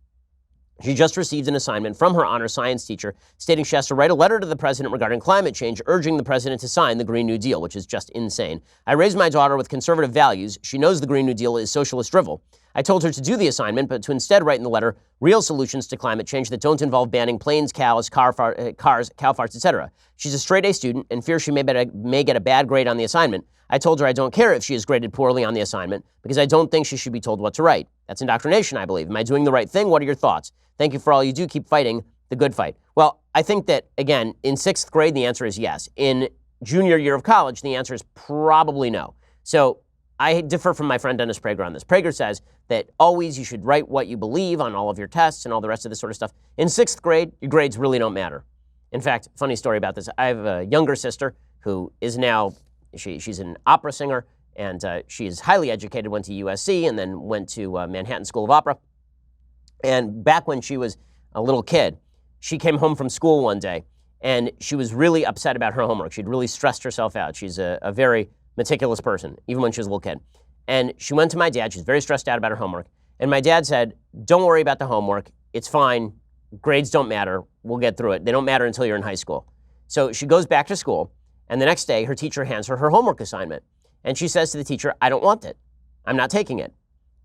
She just received an assignment from her honor science teacher stating she has to write a letter to the president regarding climate change, urging the president to sign the Green New Deal, which is just insane. I raised my daughter with conservative values. She knows the Green New Deal is socialist drivel. I told her to do the assignment, but to instead write in the letter real solutions to climate change that don't involve banning planes, cows, cars, cow farts, etc. She's a straight-A student and fears she may get a bad grade on the assignment. I told her I don't care if she is graded poorly on the assignment because I don't think she should be told what to write. That's indoctrination, I believe. Am I doing the right thing? What are your thoughts? Thank you for all you do. Keep fighting the good fight. Well, I think that, again, in 6th grade, the answer is yes. In junior year of college, the answer is probably no. So I differ from my friend Dennis Prager on this. Prager says that always you should write what you believe on all of your tests and all the rest of this sort of stuff. In 6th grade, your grades really don't matter. In fact, funny story about this. I have a younger sister who is now, she's an opera singer, and she is highly educated, went to USC, and then went to Manhattan School of Opera. And back when she was a little kid, she came home from school one day, and she was really upset about her homework. She'd really stressed herself out. She's a very meticulous person, even when she was a little kid. And she went to my dad. She's very stressed out about her homework. And my dad said, don't worry about the homework. It's fine. Grades don't matter. We'll get through it. They don't matter until you're in high school. So she goes back to school, and the next day, her teacher hands her her homework assignment. And she says to the teacher, I don't want it. I'm not taking it.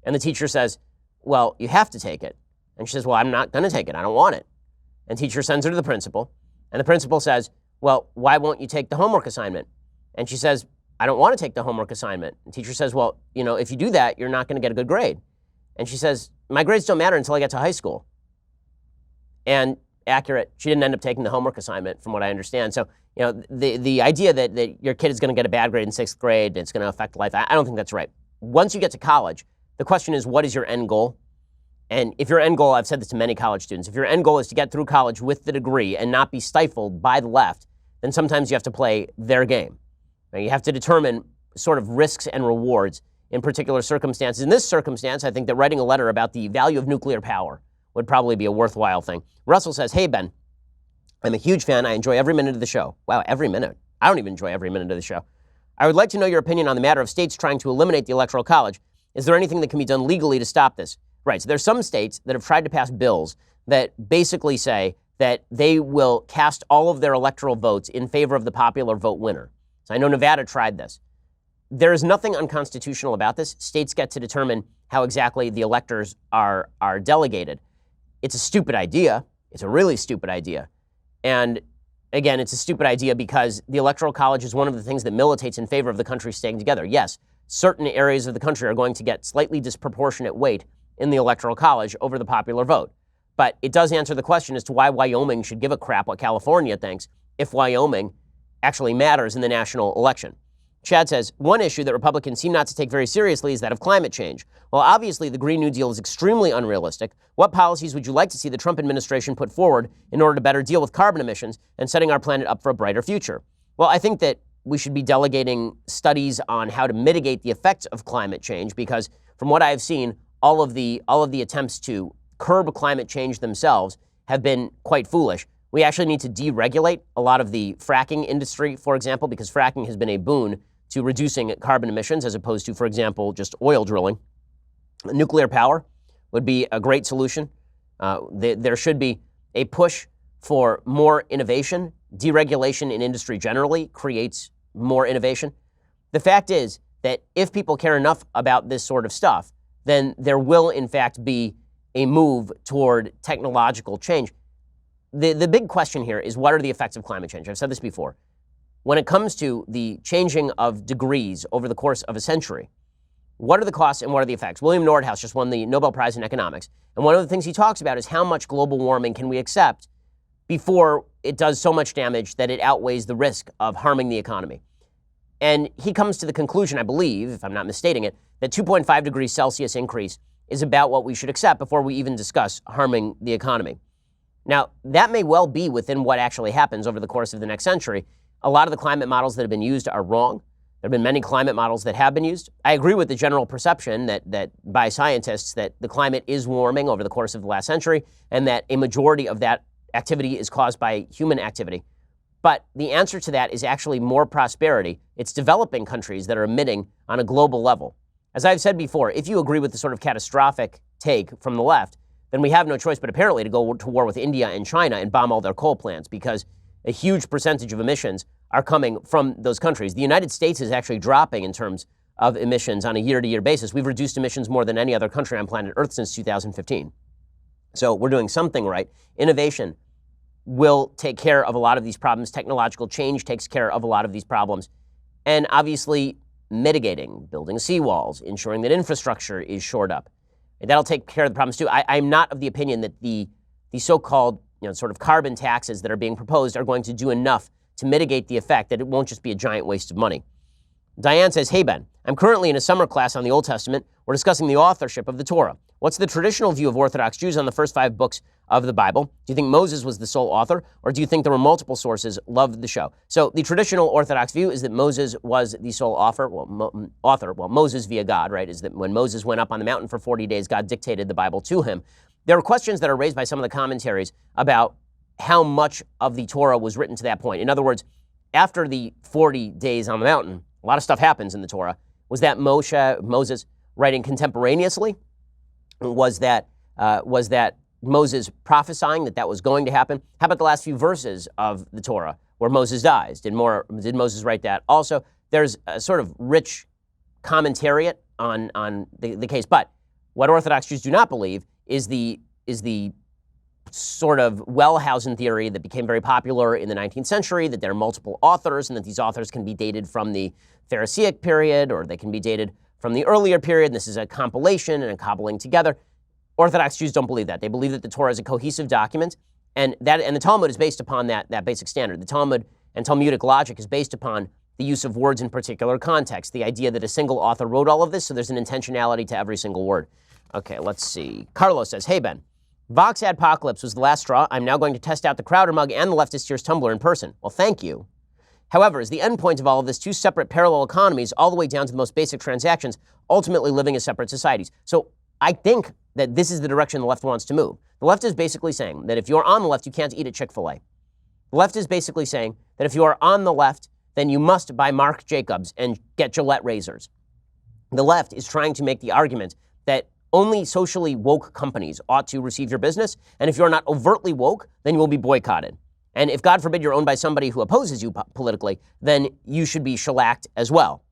And the teacher says, well, you have to take it. And she says, well, I'm not going to take it. I don't want it. And teacher sends her to the principal. And the principal says, well, why won't you take the homework assignment? And she says, I don't want to take the homework assignment. And teacher says, well, if you do that, you're not going to get a good grade. And she says, my grades don't matter until I get to high school. And accurate, she didn't end up taking the homework assignment from what I understand. So, the idea that your kid is going to get a bad grade in 6th grade, it's going to affect life, I don't think that's right. Once you get to college, the question is, what is your end goal? And if your end goal, I've said this to many college students, if your end goal is to get through college with the degree and not be stifled by the left, then sometimes you have to play their game. Now, you have to determine sort of risks and rewards in particular circumstances. In this circumstance, I think that writing a letter about the value of nuclear power would probably be a worthwhile thing. Russell says, hey, Ben, I'm a huge fan. I enjoy every minute of the show. Wow, every minute. I don't even enjoy every minute of the show. I would like to know your opinion on the matter of states trying to eliminate the Electoral College. Is there anything that can be done legally to stop this? Right, so there's some states that have tried to pass bills that basically say that they will cast all of their electoral votes in favor of the popular vote winner. So I know Nevada tried this. There is nothing unconstitutional about this. States get to determine how exactly the electors are delegated. It's a stupid idea. It's a really stupid idea. And again, it's a stupid idea because the Electoral College is one of the things that militates in favor of the country staying together. Yes, certain areas of the country are going to get slightly disproportionate weight in the Electoral College over the popular vote. But it does answer the question as to why Wyoming should give a crap what California thinks if Wyoming actually matters in the national election. Chad says, one issue that Republicans seem not to take very seriously is that of climate change. Well, obviously, the Green New Deal is extremely unrealistic. What policies would you like to see the Trump administration put forward in order to better deal with carbon emissions and setting our planet up for a brighter future? Well, I think that we should be delegating studies on how to mitigate the effects of climate change, because from what I've seen, all of the attempts to curb climate change themselves have been quite foolish. We actually need to deregulate a lot of the fracking industry, for example, because fracking has been a boon to reducing carbon emissions as opposed to, for example, just oil drilling. Nuclear power would be a great solution. There should be a push for more innovation. Deregulation in industry generally creates more innovation. The fact is that if people care enough about this sort of stuff, then there will, in fact, be a move toward technological change. The big question here is, what are the effects of climate change? I've said this before. When it comes to the changing of degrees over the course of a century, what are the costs and what are the effects? William Nordhaus just won the Nobel Prize in economics. And one of the things he talks about is how much global warming can we accept before it does so much damage that it outweighs the risk of harming the economy. And he comes to the conclusion, I believe, if I'm not misstating it, that 2.5 degrees Celsius increase is about what we should accept before we even discuss harming the economy. Now, that may well be within what actually happens over the course of the next century. A lot of the climate models that have been used are wrong. There have been many climate models that have been used. I agree with the general perception that by scientists that the climate is warming over the course of the last century and that a majority of that activity is caused by human activity. But the answer to that is actually more prosperity. It's developing countries that are emitting on a global level. As I've said before, if you agree with the sort of catastrophic take from the left, then we have no choice but apparently to go to war with India and China and bomb all their coal plants, because a huge percentage of emissions are coming from those countries. The United States is actually dropping in terms of emissions on a year-to-year basis. We've reduced emissions more than any other country on planet Earth since 2015. So we're doing something right. Innovation will take care of a lot of these problems. Technological change takes care of a lot of these problems. And obviously, mitigating, building seawalls, ensuring that infrastructure is shored up. And that'll take care of the problems too. I'm not of the opinion that the so-called sort of carbon taxes that are being proposed are going to do enough to mitigate the effect, that it won't just be a giant waste of money. Diane says, hey, Ben, I'm currently in a summer class on the Old Testament. We're discussing the authorship of the Torah. What's the traditional view of Orthodox Jews on the first 5 books of the Bible? Do you think Moses was the sole author, or do you think there were multiple sources? Love the show. So the traditional Orthodox view is that Moses was the sole author. Well, Moses via God, right, is that when Moses went up on the mountain for 40 days, God dictated the Bible to him. There are questions that are raised by some of the commentaries about how much of the Torah was written to that point. In other words, after the 40 days on the mountain, a lot of stuff happens in the Torah. Was that Moses writing contemporaneously? Was that Moses prophesying that was going to happen? How about the last few verses of the Torah where Moses dies? Did Moses write that? Also, there's a sort of rich commentariat on the case. But what Orthodox Jews do not believe is the sort of Wellhausen theory that became very popular in the 19th century, that there are multiple authors and that these authors can be dated from the Pharisaic period, or they can be dated from the earlier period. And this is a compilation and a cobbling together. Orthodox Jews don't believe that. They believe that the Torah is a cohesive document, and the Talmud is based upon that basic standard. The Talmud and Talmudic logic is based upon the use of words in particular context, the idea that a single author wrote all of this, so there's an intentionality to every single word. Okay, let's see. Carlos says, hey, Ben, Vox Adpocalypse was the last straw. I'm now going to test out the Crowder mug and the Leftist Tears tumbler in person. Well, thank you. However, is the end point of all of this 2 separate parallel economies all the way down to the most basic transactions, ultimately living as separate societies? So I think that this is the direction the left wants to move. The left is basically saying that if you're on the left, you can't eat at Chick-fil-A. The left is basically saying that if you are on the left, then you must buy Marc Jacobs and get Gillette razors. The left is trying to make the argument that only socially woke companies ought to receive your business, and if you're not overtly woke, then you will be boycotted. And if, God forbid, you're owned by somebody who opposes you politically, then you should be shellacked as well.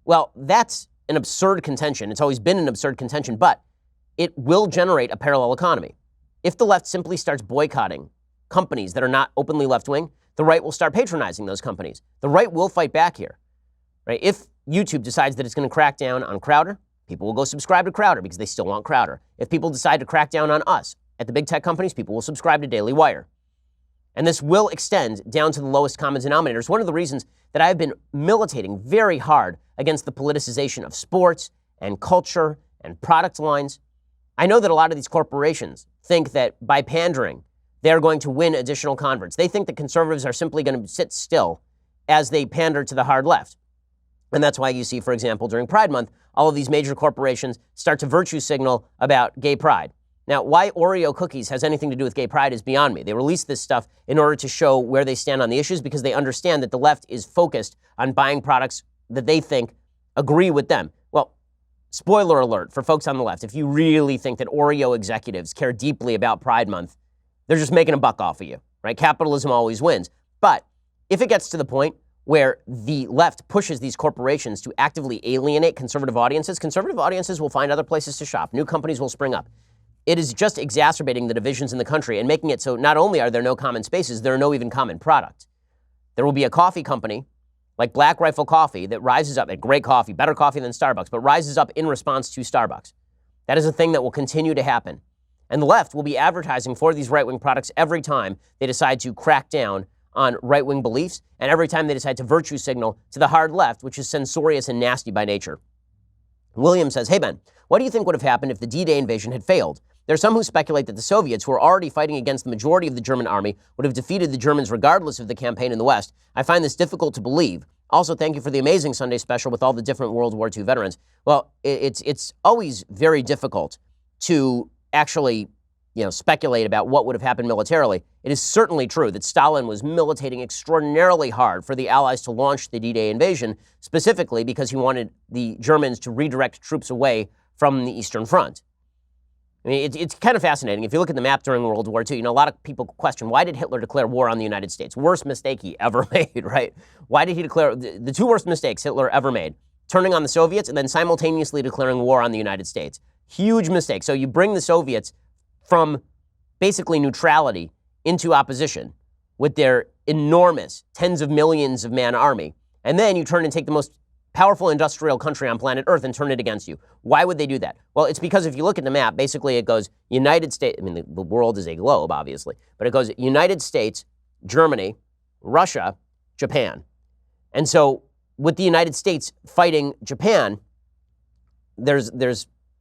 Well, that's an absurd contention. It's always been an absurd contention, but it will generate a parallel economy. If the left simply starts boycotting companies that are not openly left-wing, the right will start patronizing those companies. The right will fight back here. Right? If YouTube decides that it's going to crack down on Crowder, people will go subscribe to Crowder because they still want Crowder. If people decide to crack down on us at the big tech companies, people will subscribe to Daily Wire. And this will extend down to the lowest common denominators. One of the reasons that I've been militating very hard against the politicization of sports and culture and product lines. I know that a lot of these corporations think that by pandering, they're going to win additional converts. They think that conservatives are simply going to sit still as they pander to the hard left. And that's why you see, for example, during Pride Month, all of these major corporations start to virtue signal about gay pride. Now, why Oreo cookies has anything to do with gay pride is beyond me. They release this stuff in order to show where they stand on the issues because they understand that the left is focused on buying products that they think agree with them. Well, spoiler alert for folks on the left, if you really think that Oreo executives care deeply about Pride Month, they're just making a buck off of you, right? Capitalism always wins. But if it gets to the point where the left pushes these corporations to actively alienate conservative audiences will find other places to shop. New companies will spring up. It is just exacerbating the divisions in the country and making it so not only are there no common spaces, there are no even common product. There will be a coffee company like Black Rifle Coffee that rises up, at great coffee, better coffee than Starbucks, but rises up in response to Starbucks. That is a thing that will continue to happen. And the left will be advertising for these right-wing products every time they decide to crack down on right-wing beliefs and every time they decide to virtue signal to the hard left, which is censorious and nasty by nature. William says, hey, Ben, what do you think would have happened if the D-Day invasion had failed? There are some who speculate that the Soviets, who are already fighting against the majority of the German army, would have defeated the Germans regardless of the campaign in the West. I find this difficult to believe. Also, thank you for the amazing Sunday special with all the different World War II veterans. Well, it's always very difficult to actually, speculate about what would have happened militarily. It is certainly true that Stalin was militating extraordinarily hard for the Allies to launch the D-Day invasion, specifically because he wanted the Germans to redirect troops away from the Eastern Front. I mean, it's kind of fascinating. If you look at the map during World War II, a lot of people question, why did Hitler declare war on the United States? Worst mistake he ever made, right? Why did he declare the two worst mistakes Hitler ever made? Turning on the Soviets and then simultaneously declaring war on the United States. Huge mistake. So you bring the Soviets from basically neutrality into opposition with their enormous tens of millions of man army. And then you turn and take the most powerful industrial country on planet Earth and turn it against you. Why would they do that? Well, it's because if you look at the map, basically it goes United States, the world is a globe, obviously, but it goes United States, Germany, Russia, Japan. And so with the United States fighting Japan, there's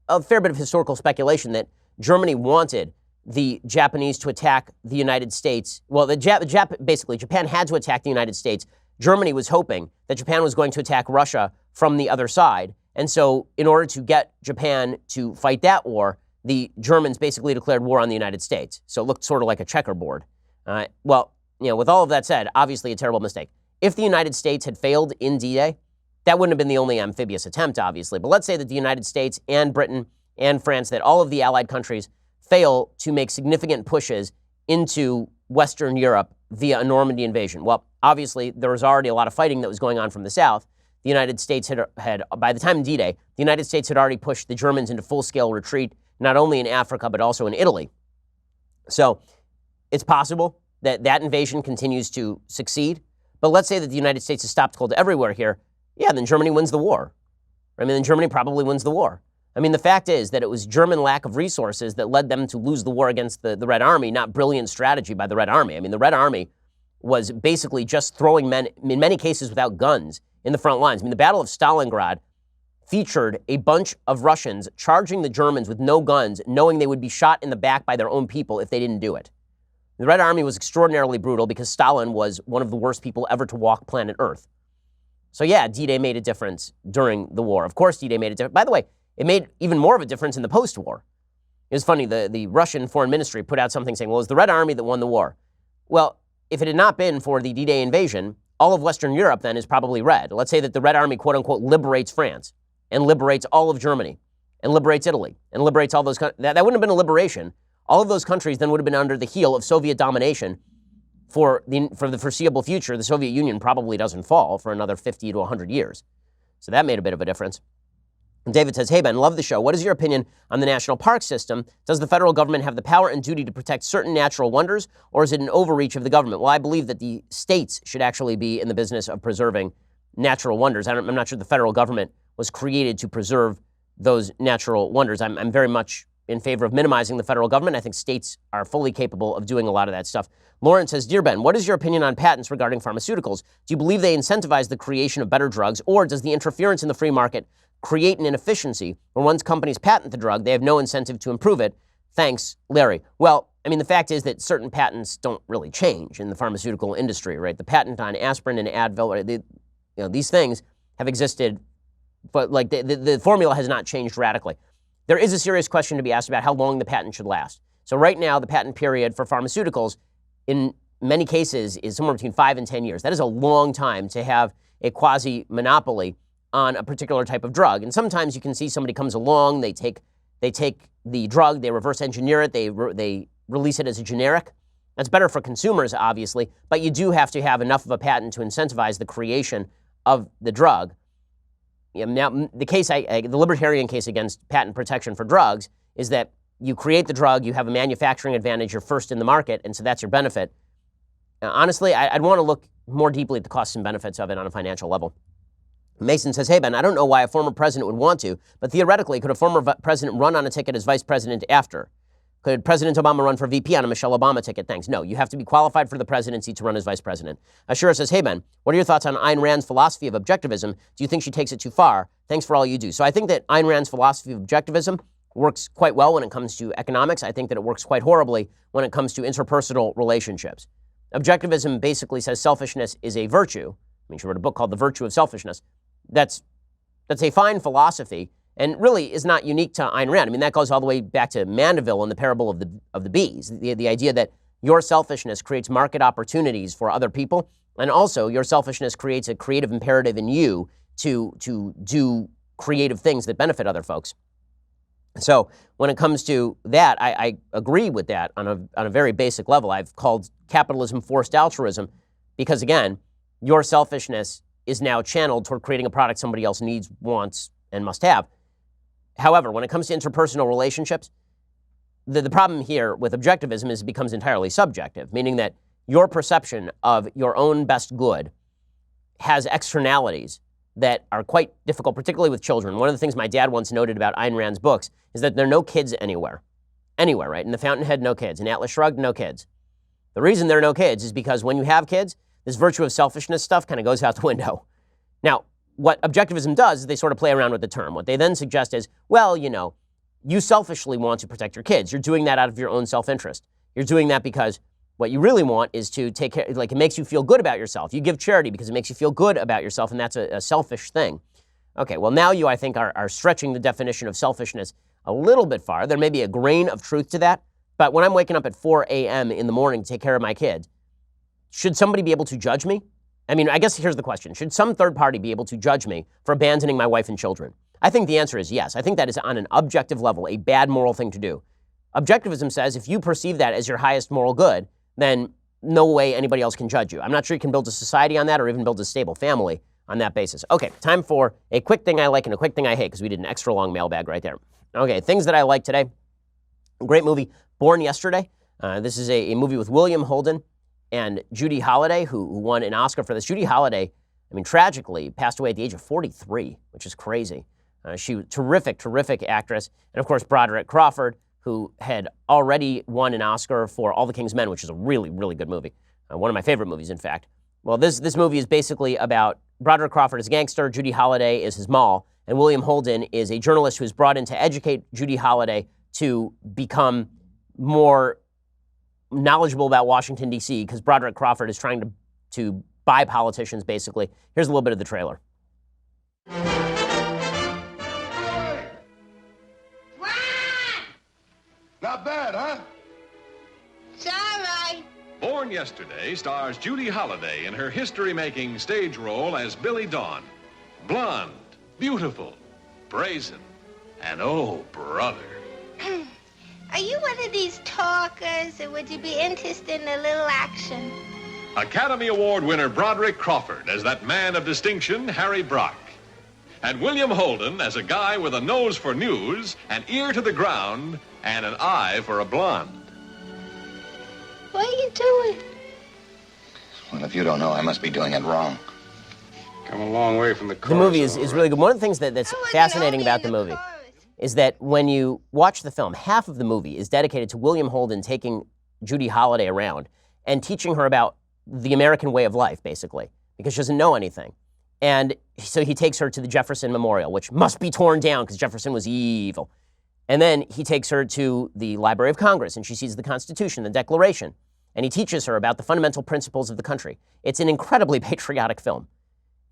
a fair bit of historical speculation that Germany wanted the Japanese to attack the United States. Well, basically, Japan had to attack the United States. Germany was hoping that Japan was going to attack Russia from the other side. And so in order to get Japan to fight that war, the Germans basically declared war on the United States. So it looked sort of like a checkerboard. With all of that said, obviously a terrible mistake. If the United States had failed in D-Day, that wouldn't have been the only amphibious attempt, obviously. But let's say that the United States and Britain and France, that all of the Allied countries fail to make significant pushes into Western Europe via a Normandy invasion. Well, obviously, there was already a lot of fighting that was going on from the south. The United States had by the time of D-Day, the United States had already pushed the Germans into full-scale retreat, not only in Africa, but also in Italy. So it's possible that that invasion continues to succeed. But let's say that the United States has stopped cold everywhere here. Yeah, then Germany wins the war. Then Germany probably wins the war. The fact is that it was German lack of resources that led them to lose the war against the Red Army, not brilliant strategy by the Red Army. The Red Army was basically just throwing men, in many cases without guns, in the front lines. The Battle of Stalingrad featured a bunch of Russians charging the Germans with no guns, knowing they would be shot in the back by their own people if they didn't do it. The Red Army was extraordinarily brutal because Stalin was one of the worst people ever to walk planet Earth. So yeah, D-Day made a difference during the war. Of course, D-Day made a difference. By the way, it made even more of a difference in the post-war. It was funny, the Russian foreign ministry put out something saying, well, it was the Red Army that won the war. Well, if it had not been for the D-Day invasion, all of Western Europe then is probably red. Let's say that the Red Army, quote unquote, liberates France and liberates all of Germany and liberates Italy and liberates all those countries. That wouldn't have been a liberation. All of those countries then would have been under the heel of Soviet domination for the foreseeable future. The Soviet Union probably doesn't fall for another 50 to 100 years. So that made a bit of a difference. And David says, hey, Ben, love the show. What is your opinion on the national park system? Does the federal government have the power and duty to protect certain natural wonders, or is it an overreach of the government? Well, I believe that the states should actually be in the business of preserving natural wonders. I'm not sure the federal government was created to preserve those natural wonders. I'm very much in favor of minimizing the federal government. I think states are fully capable of doing a lot of that stuff. Lauren says, Dear Ben, what is your opinion on patents regarding pharmaceuticals? Do you believe they incentivize the creation of better drugs, or does the interference in the free market create an inefficiency where once companies patent the drug, they have no incentive to improve it? Thanks, Larry. Well, I mean, the fact is that certain patents don't really change in the pharmaceutical industry, right? The patent on aspirin and Advil, these things have existed, but like the formula has not changed radically. There is a serious question to be asked about how long the patent should last. So right now, the patent period for pharmaceuticals in many cases is somewhere between 5 and 10 years. That is a long time to have a quasi-monopoly on a particular type of drug. And sometimes you can see somebody comes along, they take the drug, they reverse engineer it, they release it as a generic. That's better for consumers, obviously, but you do have to have enough of a patent to incentivize the creation of the drug. Now, the libertarian case against patent protection for drugs is that you create the drug, you have a manufacturing advantage, you're first in the market, and so that's your benefit. Now, honestly, I'd want to look more deeply at the costs and benefits of it on a financial level. Mason says, hey, Ben, I don't know why a former president would want to, but theoretically, could a former president run on a ticket as vice president after? Could President Obama run for VP on a Michelle Obama ticket? Thanks. No, you have to be qualified for the presidency to run as vice president. Ashura says, hey, Ben, what are your thoughts on Ayn Rand's philosophy of objectivism? Do you think she takes it too far? Thanks for all you do. So I think that Ayn Rand's philosophy of objectivism works quite well when it comes to economics. I think that it works quite horribly when it comes to interpersonal relationships. Objectivism basically says selfishness is a virtue. I mean, she wrote a book called The Virtue of Selfishness. That's a fine philosophy and really is not unique to Ayn Rand. I mean, that goes all the way back to Mandeville and the parable of the bees. The idea that your selfishness creates market opportunities for other people, and also your selfishness creates a creative imperative in you to do creative things that benefit other folks. So when it comes to that, I agree with that on a very basic level. I've called capitalism forced altruism because, again, your selfishness is now channeled toward creating a product somebody else needs, wants, and must have. However, when it comes to interpersonal relationships, the problem here with objectivism is it becomes entirely subjective, meaning that your perception of your own best good has externalities that are quite difficult, particularly with children. One of the things my dad once noted about Ayn Rand's books is that there are no kids anywhere, right? In The Fountainhead, no kids. In Atlas Shrugged, no kids. The reason there are no kids is because when you have kids, this virtue of selfishness stuff kind of goes out the window. Now, what objectivism does is they sort of play around with the term. What they then suggest is, well, you selfishly want to protect your kids. You're doing that out of your own self-interest. You're doing that because what you really want is to take care, like it makes you feel good about yourself. You give charity because it makes you feel good about yourself, and that's a selfish thing. Okay, well, now you, I think, are stretching the definition of selfishness a little bit far. There may be a grain of truth to that, but when I'm waking up at 4 a.m. in the morning to take care of my kids, should somebody be able to judge me? I mean, I guess here's the question. Should some third party be able to judge me for abandoning my wife and children? I think the answer is yes. I think that is on an objective level a bad moral thing to do. Objectivism says if you perceive that as your highest moral good, then no way anybody else can judge you. I'm not sure you can build a society on that or even build a stable family on that basis. Okay, time for a quick thing I like and a quick thing I hate because we did an extra long mailbag right there. Okay, things that I like today. Great movie, Born Yesterday. This is a movie with William Holden and Judy Holliday, who won an Oscar for this. Judy Holliday, I mean, tragically passed away at the age of 43, which is crazy. She was a terrific actress. And of course, Broderick Crawford, who had already won an Oscar for All the King's Men, which is a really, really good movie. One of my favorite movies, in fact. Well, this movie is basically about Broderick Crawford as a gangster, Judy Holliday is his moll, and William Holden is a journalist who is brought in to educate Judy Holliday to become more knowledgeable about Washington, D.C., because Broderick Crawford is trying to buy politicians, basically. Here's a little bit of the trailer. Not bad, huh? It's all right. Born Yesterday stars Judy Holliday in her history-making stage role as Billy Dawn. Blonde, beautiful, brazen, and oh, brother. Are you one of these talkers, or would you be interested in a little action? Academy Award winner Broderick Crawford as that man of distinction, Harry Brock. And William Holden as a guy with a nose for news, an ear to the ground, and an eye for a blonde. What are you doing? Well, if you don't know, I must be doing it wrong. Come a long way from the chorus. The movie is really good. One of the things that's fascinating about the movie is that when you watch the film, half of the movie is dedicated to William Holden taking Judy Holliday around and teaching her about the American way of life, basically, because she doesn't know anything. And so he takes her to the Jefferson Memorial, which must be torn down because Jefferson was evil. And then he takes her to the Library of Congress, and she sees the Constitution, the Declaration, and he teaches her about the fundamental principles of the country. It's an incredibly patriotic film,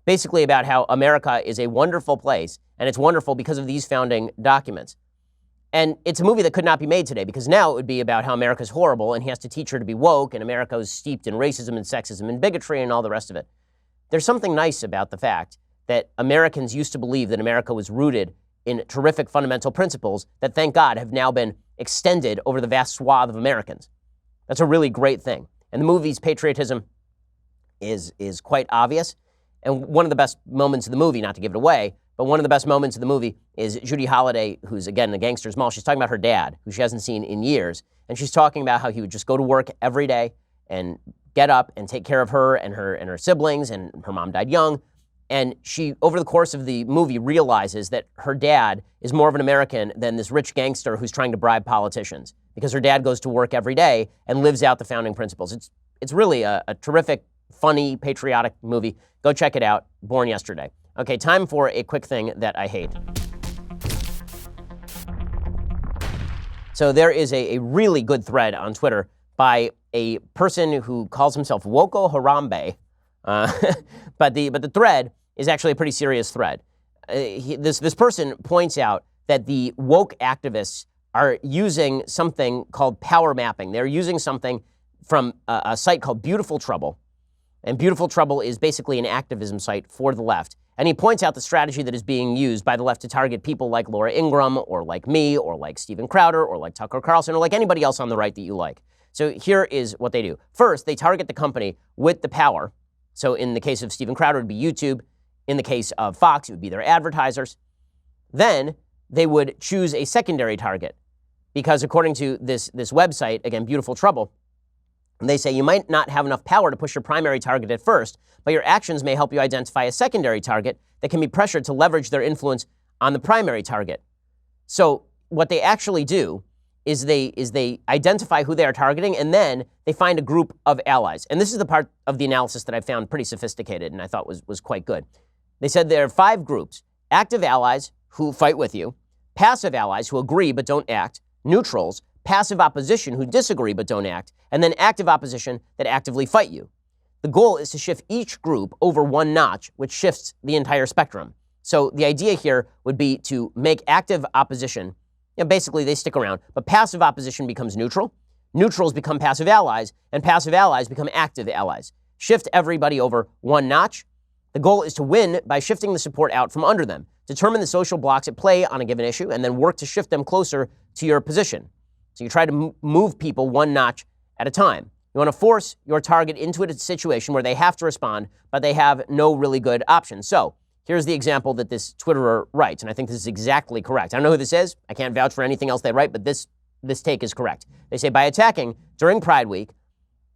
basically about how America is a wonderful place, and it's wonderful because of these founding documents. And it's a movie that could not be made today, because now it would be about how America's horrible, and he has to teach her to be woke, and America is steeped in racism and sexism and bigotry and all the rest of it. There's something nice about the fact that Americans used to believe that America was rooted in terrific fundamental principles that, thank God, have now been extended over the vast swath of Americans. That's a really great thing. And the movie's patriotism is quite obvious. And one of the best moments of the movie, not to give it away, but one of the best moments of the movie is Judy Holliday, who's, again, in a gangster's mall. She's talking about her dad, who she hasn't seen in years. And she's talking about how he would just go to work every day and get up and take care of her and her siblings, and her mom died young. And she, over the course of the movie, realizes that her dad is more of an American than this rich gangster who's trying to bribe politicians, because her dad goes to work every day and lives out the founding principles. It's really a terrific, funny, patriotic movie. Go check it out. Born Yesterday. Okay, time for a quick thing that I hate. So there is a really good thread on Twitter by a person who calls himself Woko Harambe. But the thread is actually a pretty serious thread. This person points out that the woke activists are using something called power mapping. They're using something from a site called Beautiful Trouble. And Beautiful Trouble is basically an activism site for the left. And he points out the strategy that is being used by the left to target people like Laura Ingraham, or like me, or like Steven Crowder, or like Tucker Carlson, or like anybody else on the right that you like. So here is what they do. First, they target the company with the power. So in the case of Steven Crowder, it would be YouTube. In the case of Fox, it would be their advertisers. Then they would choose a secondary target, because according to this website, again, Beautiful Trouble, they say you might not have enough power to push your primary target at first, but your actions may help you identify a secondary target that can be pressured to leverage their influence on the primary target. So what they actually do is they identify who they are targeting, and then they find a group of allies. And this is the part of the analysis that I found pretty sophisticated and I thought was quite good. They said there are 5 groups: active allies who fight with you, passive allies who agree but don't act, neutrals, passive opposition who disagree but don't act, and then active opposition that actively fight you. The goal is to shift each group over one notch, which shifts the entire spectrum. So the idea here would be to make active opposition, basically they stick around, but passive opposition becomes neutral, neutrals become passive allies, and passive allies become active allies. Shift everybody over one notch. The goal is to win by shifting the support out from under them. Determine the social blocks at play on a given issue, and then work to shift them closer to your position. So you try to move people one notch at a time. You want to force your target into a situation where they have to respond, but they have no really good options. So here's the example that this Twitterer writes, and I think this is exactly correct. I don't know who this is. I can't vouch for anything else they write, but this take is correct. They say, by attacking during Pride Week,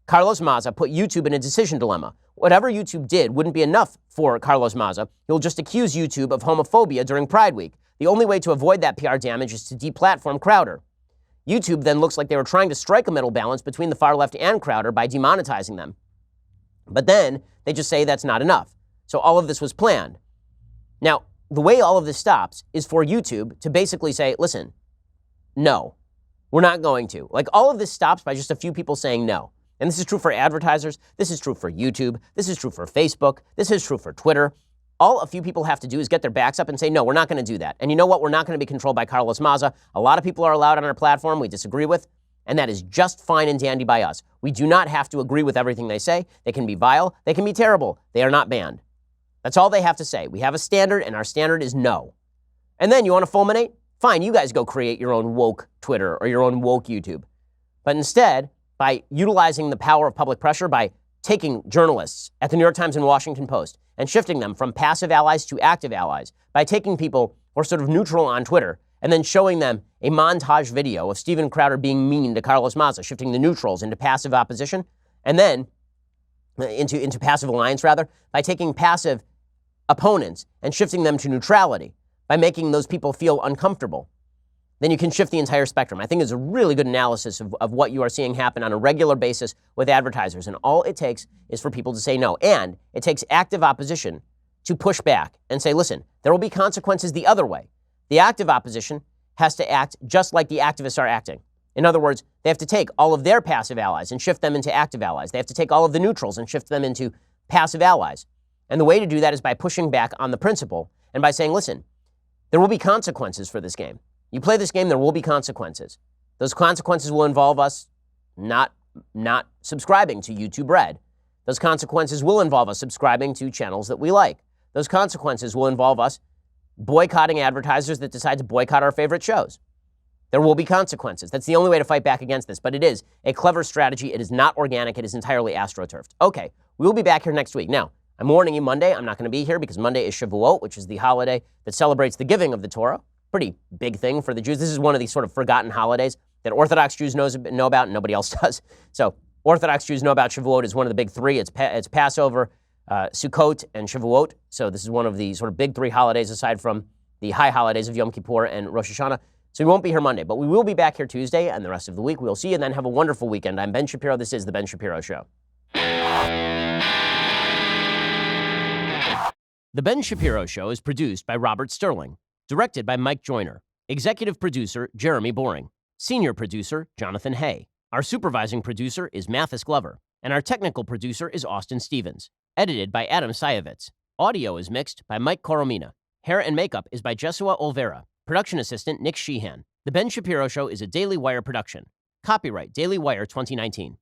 Carlos Maza put YouTube in a decision dilemma. Whatever YouTube did wouldn't be enough for Carlos Maza. He'll just accuse YouTube of homophobia during Pride Week. The only way to avoid that PR damage is to deplatform Crowder. YouTube then looks like they were trying to strike a middle balance between the far left and Crowder by demonetizing them. But then they just say that's not enough. So all of this was planned. Now, the way all of this stops is for YouTube to basically say, listen, no, we're not going to. Like, all of this stops by just a few people saying no. And this is true for advertisers. This is true for YouTube. This is true for Facebook. This is true for Twitter. All a few people have to do is get their backs up and say, no, we're not going to do that. And you know what? We're not going to be controlled by Carlos Maza. A lot of people are allowed on our platform we disagree with, and that is just fine and dandy by us. We do not have to agree with everything they say. They can be vile. They can be terrible. They are not banned. That's all they have to say. We have a standard, and our standard is no. And then you want to fulminate? Fine, you guys go create your own woke Twitter or your own woke YouTube. But instead, by utilizing the power of public pressure, by taking journalists at the New York Times and Washington Post and shifting them from passive allies to active allies, by taking people who are sort of neutral on Twitter and then showing them a montage video of Steven Crowder being mean to Carlos Maza, shifting the neutrals into passive opposition, and then into passive alliance, rather, by taking passive opponents and shifting them to neutrality, by making those people feel uncomfortable. then you can shift the entire spectrum. I think it's a really good analysis of what you are seeing happen on a regular basis with advertisers. And all it takes is for people to say no. And it takes active opposition to push back and say, listen, there will be consequences the other way. The active opposition has to act just like the activists are acting. In other words, they have to take all of their passive allies and shift them into active allies. They have to take all of the neutrals and shift them into passive allies. And the way to do that is by pushing back on the principle and by saying, listen, there will be consequences for this game. You play this game, there will be consequences. Those consequences will involve us not subscribing to YouTube Red. Those consequences will involve us subscribing to channels that we like. Those consequences will involve us boycotting advertisers that decide to boycott our favorite shows. There will be consequences. That's the only way to fight back against this, but it is a clever strategy. It is not organic. It is entirely astroturfed. Okay, we'll be back here next week. Now, I'm warning you, Monday, I'm not going to be here because Monday is Shavuot, which is the holiday that celebrates the giving of the Torah. Pretty big thing for the Jews. This is one of these sort of forgotten holidays that Orthodox Jews know about and nobody else does. So Orthodox Jews know about Shavuot. It's one of the big three. It's Passover, Sukkot, and Shavuot. So this is one of the sort of big three holidays aside from the high holidays of Yom Kippur and Rosh Hashanah. So we won't be here Monday, but we will be back here Tuesday and the rest of the week. We'll see you and then have a wonderful weekend. I'm Ben Shapiro. This is The Ben Shapiro Show. The Ben Shapiro Show is produced by Robert Sterling. Directed by Mike Joyner. Executive producer, Jeremy Boring. Senior producer, Jonathan Hay. Our supervising producer is Mathis Glover. And our technical producer is Austin Stevens. Edited by Adam Sayevitz. Audio is mixed by Mike Coromina. Hair and makeup is by Jesua Olvera. Production assistant, Nick Sheehan. The Ben Shapiro Show is a Daily Wire production. Copyright Daily Wire 2019.